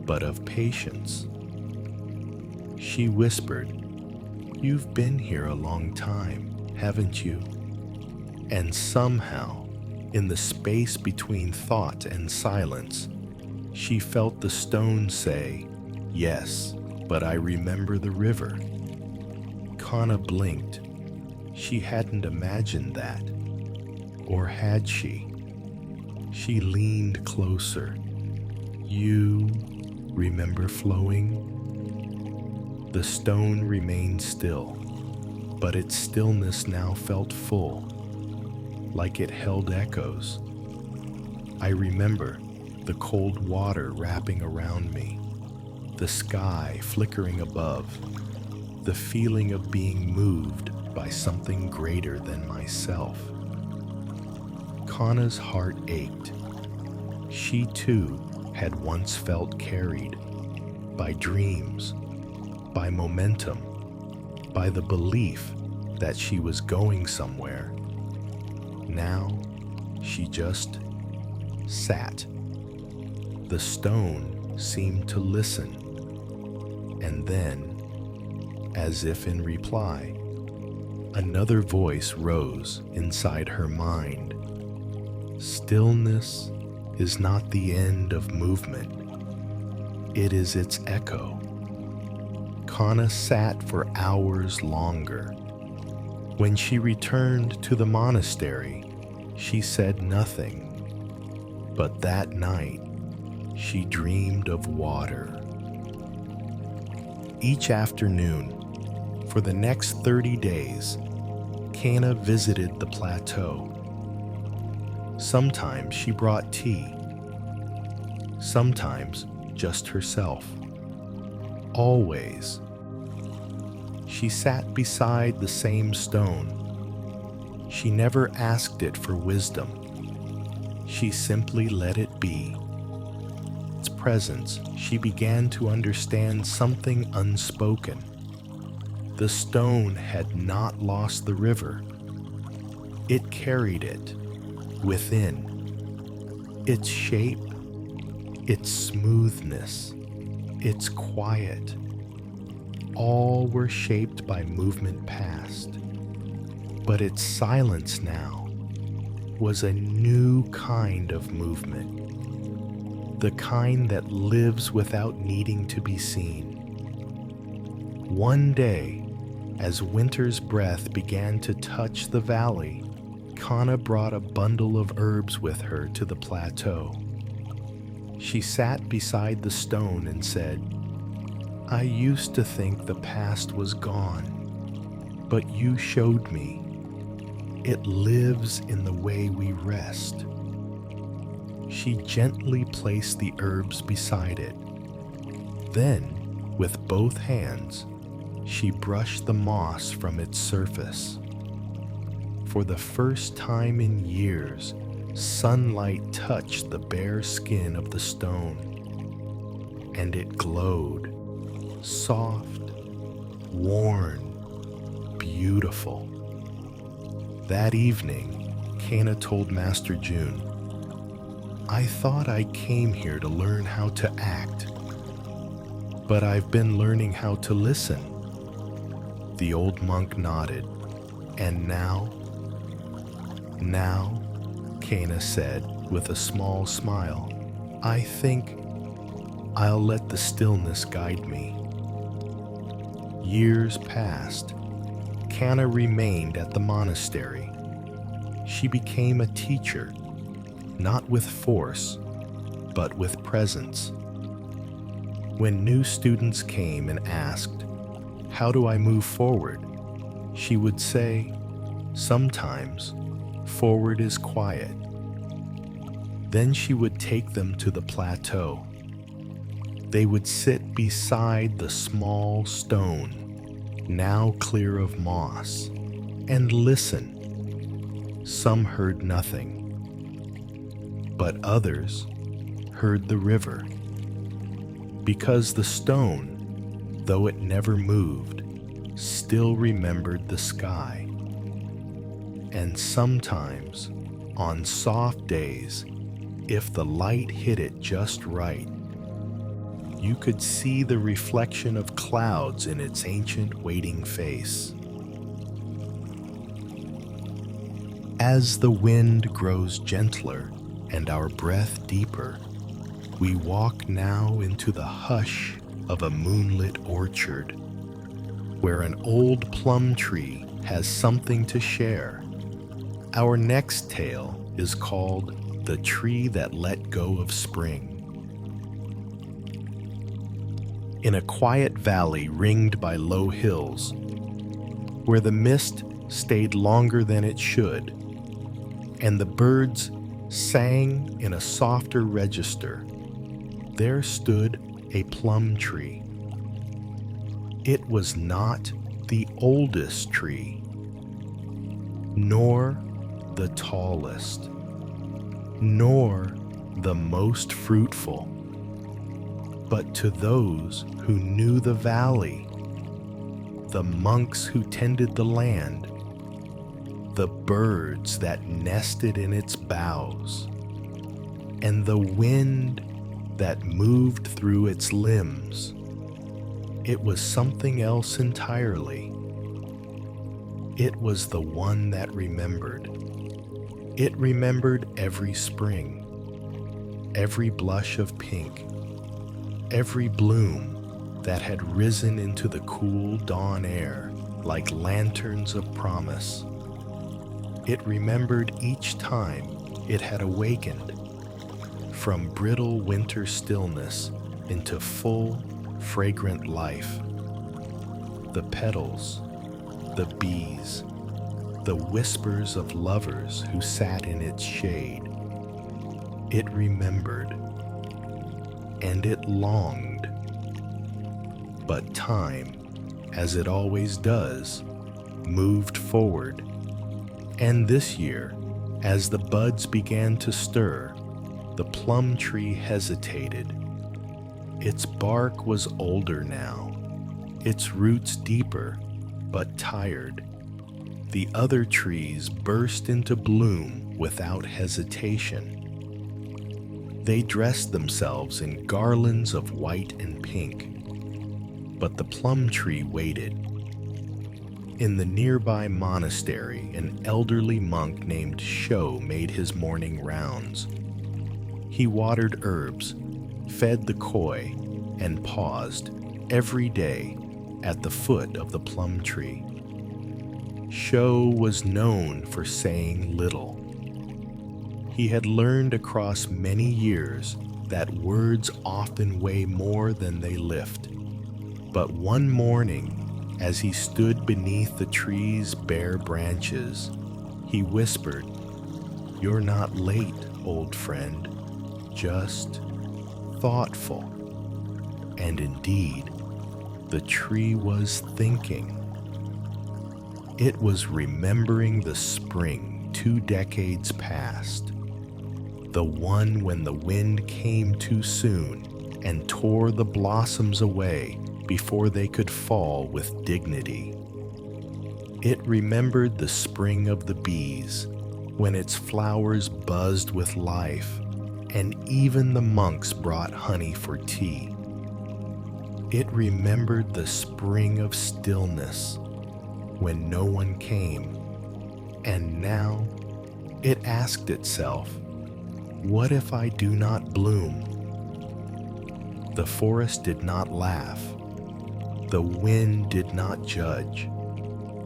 but of patience. She whispered, "You've been here a long time, haven't you?" And somehow, in the space between thought and silence, she felt the stone say, "Yes, but I remember the river." Kana blinked. She hadn't imagined that. Or had she? She leaned closer. "You remember flowing?" The stone remained still, but its stillness now felt full, like it held echoes. "I remember the cold water wrapping around me, the sky flickering above, the feeling of being moved by something greater than myself." Kana's heart ached. She too had once felt carried by dreams, by momentum, by the belief that she was going somewhere. Now, she just sat. The stone seemed to listen, and then, as if in reply, another voice rose inside her mind. "Stillness is not the end of movement. It is its echo." Kana sat for hours longer. When she returned to the monastery, she said nothing. But that night, she dreamed of water. Each afternoon, for the next 30 days, Kana visited the plateau. Sometimes she brought tea, sometimes just herself. Always, she sat beside the same stone. She never asked it for wisdom. She simply let it be. Its presence, she began to understand something unspoken. The stone had not lost the river. It carried it within. Its shape, its smoothness, its quiet, all were shaped by movement past. But its silence now was a new kind of movement, the kind that lives without needing to be seen. One day, as winter's breath began to touch the valley, Kana brought a bundle of herbs with her to the plateau. She sat beside the stone and said, "I used to think the past was gone, but you showed me. It lives in the way we rest." She gently placed the herbs beside it. Then, with both hands, she brushed the moss from its surface. For the first time in years, sunlight touched the bare skin of the stone, and it glowed, soft, worn, beautiful. That evening, Kana told Master June, "I thought I came here to learn how to act, but I've been learning how to listen." The old monk nodded. "And now?" "Now," Kana said with a small smile, "I think I'll let the stillness guide me." Years passed. Kana remained at the monastery. She became a teacher, not with force, but with presence. When new students came and asked, "How do I move forward?" she would say, "Sometimes forward is quiet." Then she would take them to the plateau. They would sit beside the small stone, now clear of moss, and listen. Some heard nothing, but others heard the river, because the stone, though it never moved, still remembered the sky. And sometimes, on soft days, if the light hit it just right, you could see the reflection of clouds in its ancient waiting face. As the wind grows gentler and our breath deeper, we walk now into the hush of a moonlit orchard, where an old plum tree has something to share. Our next tale is called "The Tree That Let Go of Spring." In a quiet valley ringed by low hills, where the mist stayed longer than it should, and the birds sang in a softer register, there stood a plum tree. It was not the oldest tree, nor the tallest, nor the most fruitful, but to those who knew the valley, the monks who tended the land, the birds that nested in its boughs, and the wind that moved through its limbs, it was something else entirely. It was the one that remembered. It remembered every spring, every blush of pink, every bloom that had risen into the cool dawn air like lanterns of promise. It remembered each time it had awakened from brittle winter stillness into full, fragrant life. The petals, the bees, the whispers of lovers who sat in its shade. It remembered, and it longed. But time, as it always does, moved forward. And this year, as the buds began to stir, the plum tree hesitated, Its bark was older now, its roots deeper but tired. The other trees burst into bloom without hesitation. They dressed themselves in garlands of white and pink, but the plum tree waited. In the nearby monastery, an elderly monk named Sho made his morning rounds. He watered herbs, fed the koi, and paused every day at the foot of the plum tree. Sho was known for saying little. He had learned across many years that words often weigh more than they lift. But one morning, as he stood beneath the tree's bare branches, he whispered, "You're not late, old friend, just thoughtful." And indeed, the tree was thinking. It was remembering the spring 2 decades past, the one when the wind came too soon and tore the blossoms away before they could fall with dignity. It remembered the spring of the bees, when its flowers buzzed with life, and even the monks brought honey for tea. It remembered the spring of stillness, when no one came, and now it asked itself, "What if I do not bloom?" The forest did not laugh, the wind did not judge,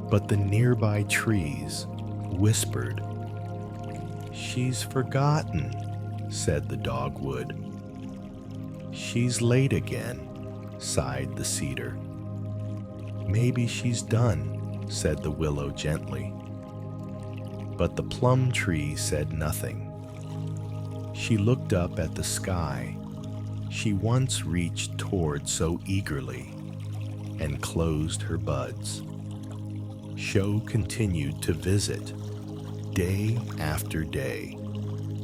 but the nearby trees whispered. "She's forgotten," said the dogwood. "She's late again," sighed the cedar. "Maybe she's done," said the willow gently. But the plum tree said nothing. She looked up at the sky she once reached toward so eagerly, and closed her buds. Sho continued to visit, day after day.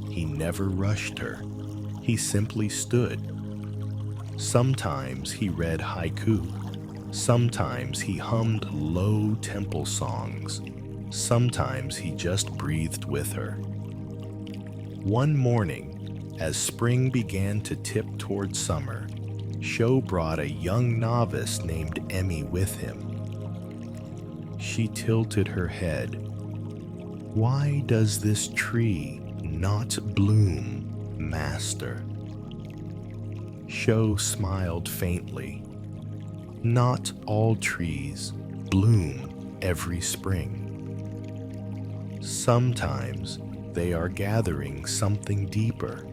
He never rushed her, he simply stood. Sometimes he read haiku, sometimes he hummed low temple songs, sometimes he just breathed with her. One morning, as spring began to tip toward summer, Sho brought a young novice named Emmy with him. She tilted her head. "Why does this tree not bloom, master?" Sho smiled faintly. "Not all trees bloom every spring. Sometimes they are gathering something deeper."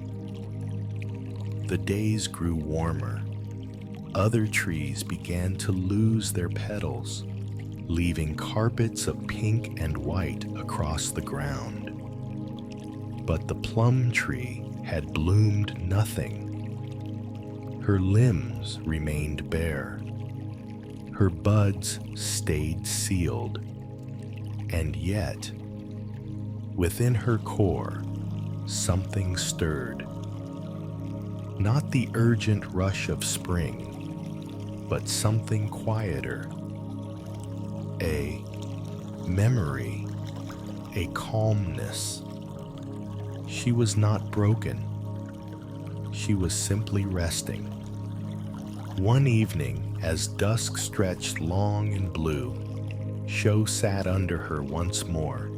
The days grew warmer. Other trees began to lose their petals, leaving carpets of pink and white across the ground. But the plum tree had bloomed nothing. Her limbs remained bare. Her buds stayed sealed. And yet, within her core, something stirred. Not the urgent rush of spring, but something quieter. A memory, a calmness. She was not broken. She was simply resting. One evening, as dusk stretched long and blue, Sho sat under her once more.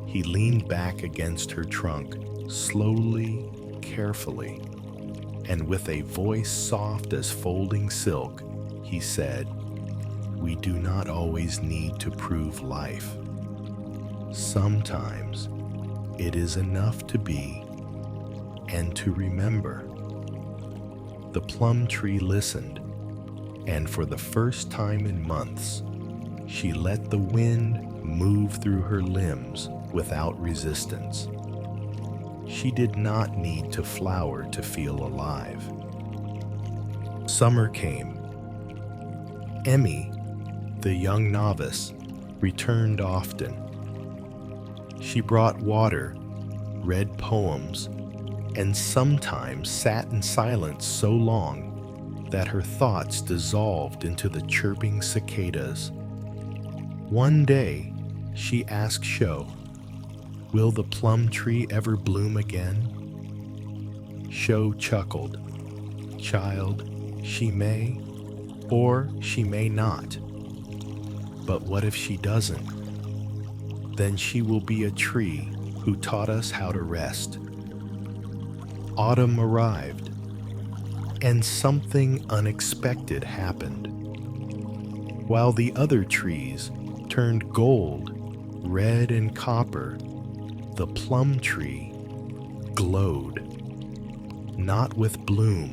He leaned back against her trunk, slowly, carefully, and with a voice soft as folding silk, he said, "We do not always need to prove life. Sometimes it is enough to be and to remember." The plum tree listened, and for the first time in months, she let the wind move through her limbs without resistance. She did not need to flower to feel alive. Summer came. Emmy, the young novice, returned often. She brought water, read poems, and sometimes sat in silence so long that her thoughts dissolved into the chirping cicadas. One day, she asked Sho, "Will the plum tree ever bloom again?" Sho chuckled. "Child, she may, or she may not. But what if she doesn't? Then she will be a tree who taught us how to rest." Autumn arrived, and something unexpected happened. While the other trees turned gold, red, and copper, the plum tree glowed. Not with bloom,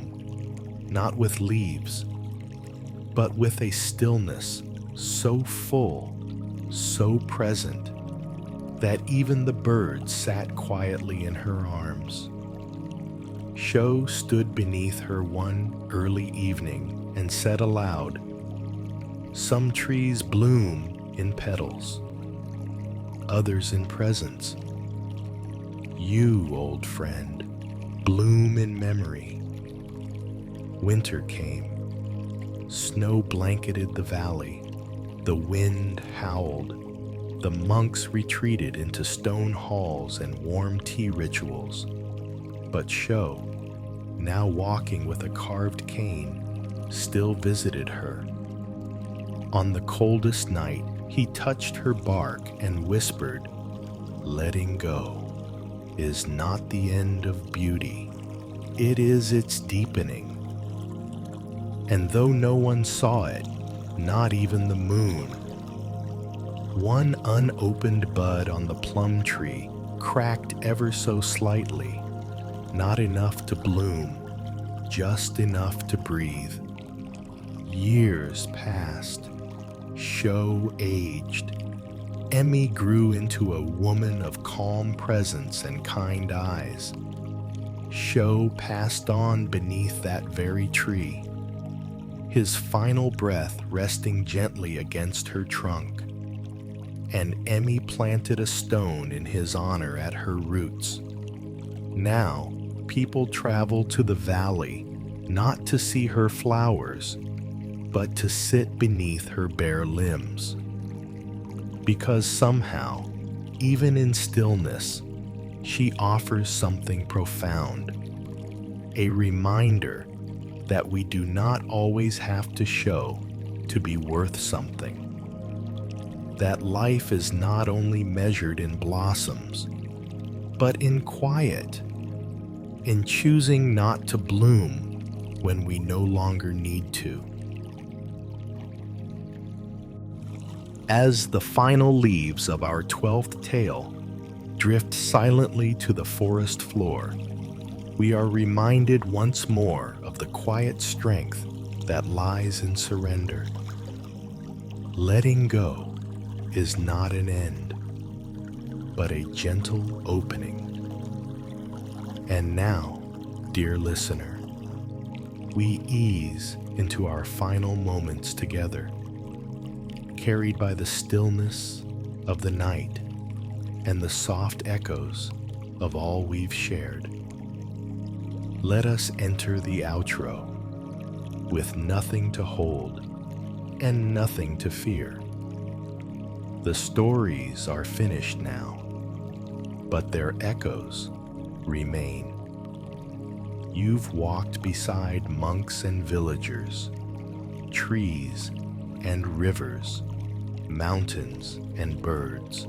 not with leaves, but with a stillness so full, so present, that even the birds sat quietly in her arms. Sho stood beneath her one early evening and said aloud, "Some trees bloom in petals, others in presence. You, old friend, bloom in memory." Winter came. Snow blanketed the valley. The wind howled. The monks retreated into stone halls and warm tea rituals. But Sho, now walking with a carved cane, still visited her. On the coldest night, he touched her bark and whispered, "Letting go is not the end of beauty. It is its deepening." And though no one saw it, not even the moon, one unopened bud on the plum tree cracked ever so slightly, not enough to bloom, just enough to breathe. Years passed. Sho aged. Emmy grew into a woman of calm presence and kind eyes. Sho passed on beneath that very tree, his final breath resting gently against her trunk, and Emmy planted a stone in his honor at her roots. Now, people travel to the valley not to see her flowers, but to sit beneath her bare limbs. Because somehow, even in stillness, she offers something profound, a reminder that we do not always have to show to be worth something. That life is not only measured in blossoms, but in quiet, in choosing not to bloom when we no longer need to. As the final leaves of our 12th tale drift silently to the forest floor, we are reminded once more of the quiet strength that lies in surrender. Letting go is not an end, but a gentle opening. And now, dear listener, we ease into our final moments together, carried by the stillness of the night and the soft echoes of all we've shared. Let us enter the outro with nothing to hold and nothing to fear. The stories are finished now, but their echoes remain. You've walked beside monks and villagers, trees and rivers, mountains and birds.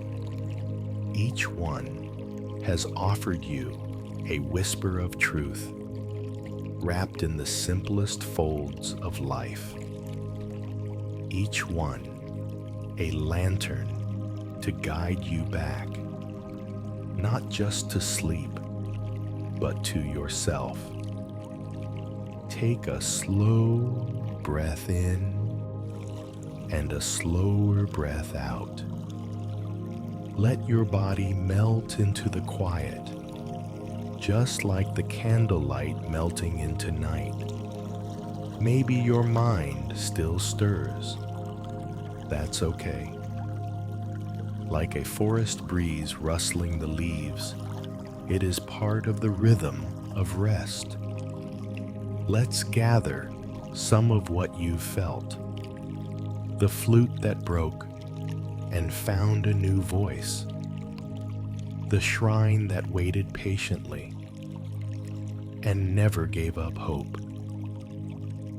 Each one has offered you a whisper of truth, wrapped in the simplest folds of life. Each one a lantern to guide you back, not just to sleep, but to yourself. Take a slow breath in and a slower breath out. Let your body melt into the quiet, just like the candlelight melting into night. Maybe your mind still stirs. That's okay. Like a forest breeze rustling the leaves, it is part of the rhythm of rest. Let's gather some of what you've felt. The flute that broke and found a new voice. The shrine that waited patiently and never gave up hope.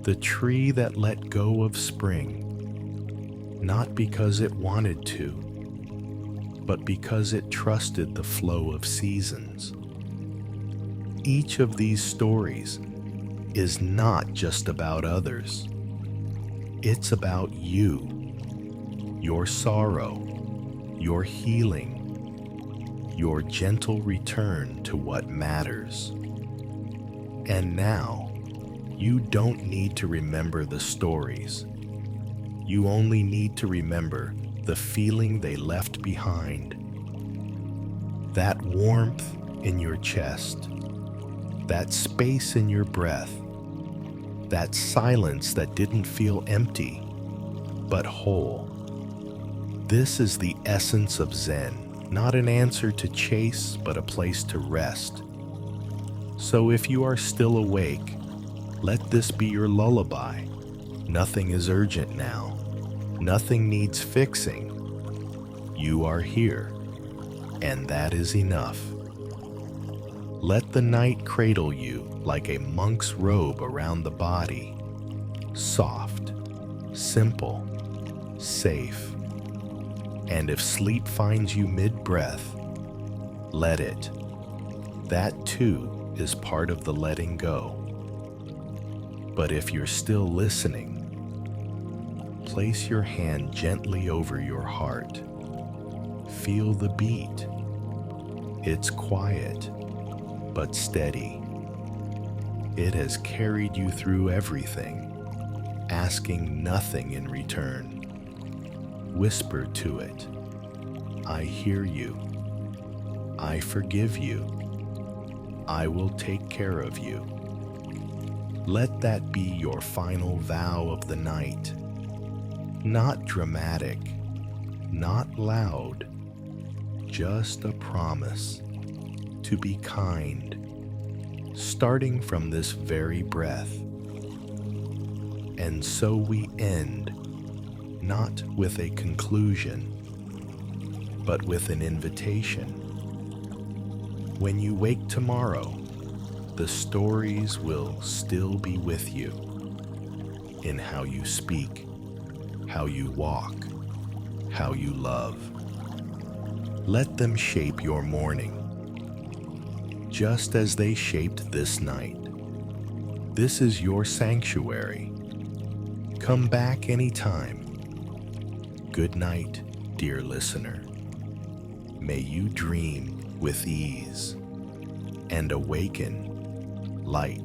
The tree that let go of spring, not because it wanted to, but because it trusted the flow of seasons. Each of these stories is not just about others. It's about you, your sorrow, your healing, your gentle return to what matters. And now, you don't need to remember the stories. You only need to remember the feeling they left behind. That warmth in your chest, that space in your breath, that silence that didn't feel empty, but whole. This is the essence of Zen, not an answer to chase, but a place to rest. So if you are still awake, let this be your lullaby. Nothing is urgent now. Nothing needs fixing. You are here, and that is enough. Let the night cradle you like a monk's robe around the body, soft, simple, safe. And if sleep finds you mid-breath, let it. That too is part of the letting go. But if you're still listening, place your hand gently over your heart. Feel the beat. It's quiet, but steady. It has carried you through everything, asking nothing in return. Whisper to it, I hear you. I forgive you. I will take care of you. Let that be your final vow of the night. Not dramatic, not loud, just a promise to be kind, starting from this very breath. And so we end, not with a conclusion, but with an invitation. When you wake tomorrow, the stories will still be with you in how you speak, how you walk, how you love. Let them shape your morning, just as they shaped this night. This is your sanctuary. Come back anytime. Good night, dear listener. May you dream with ease and awaken light.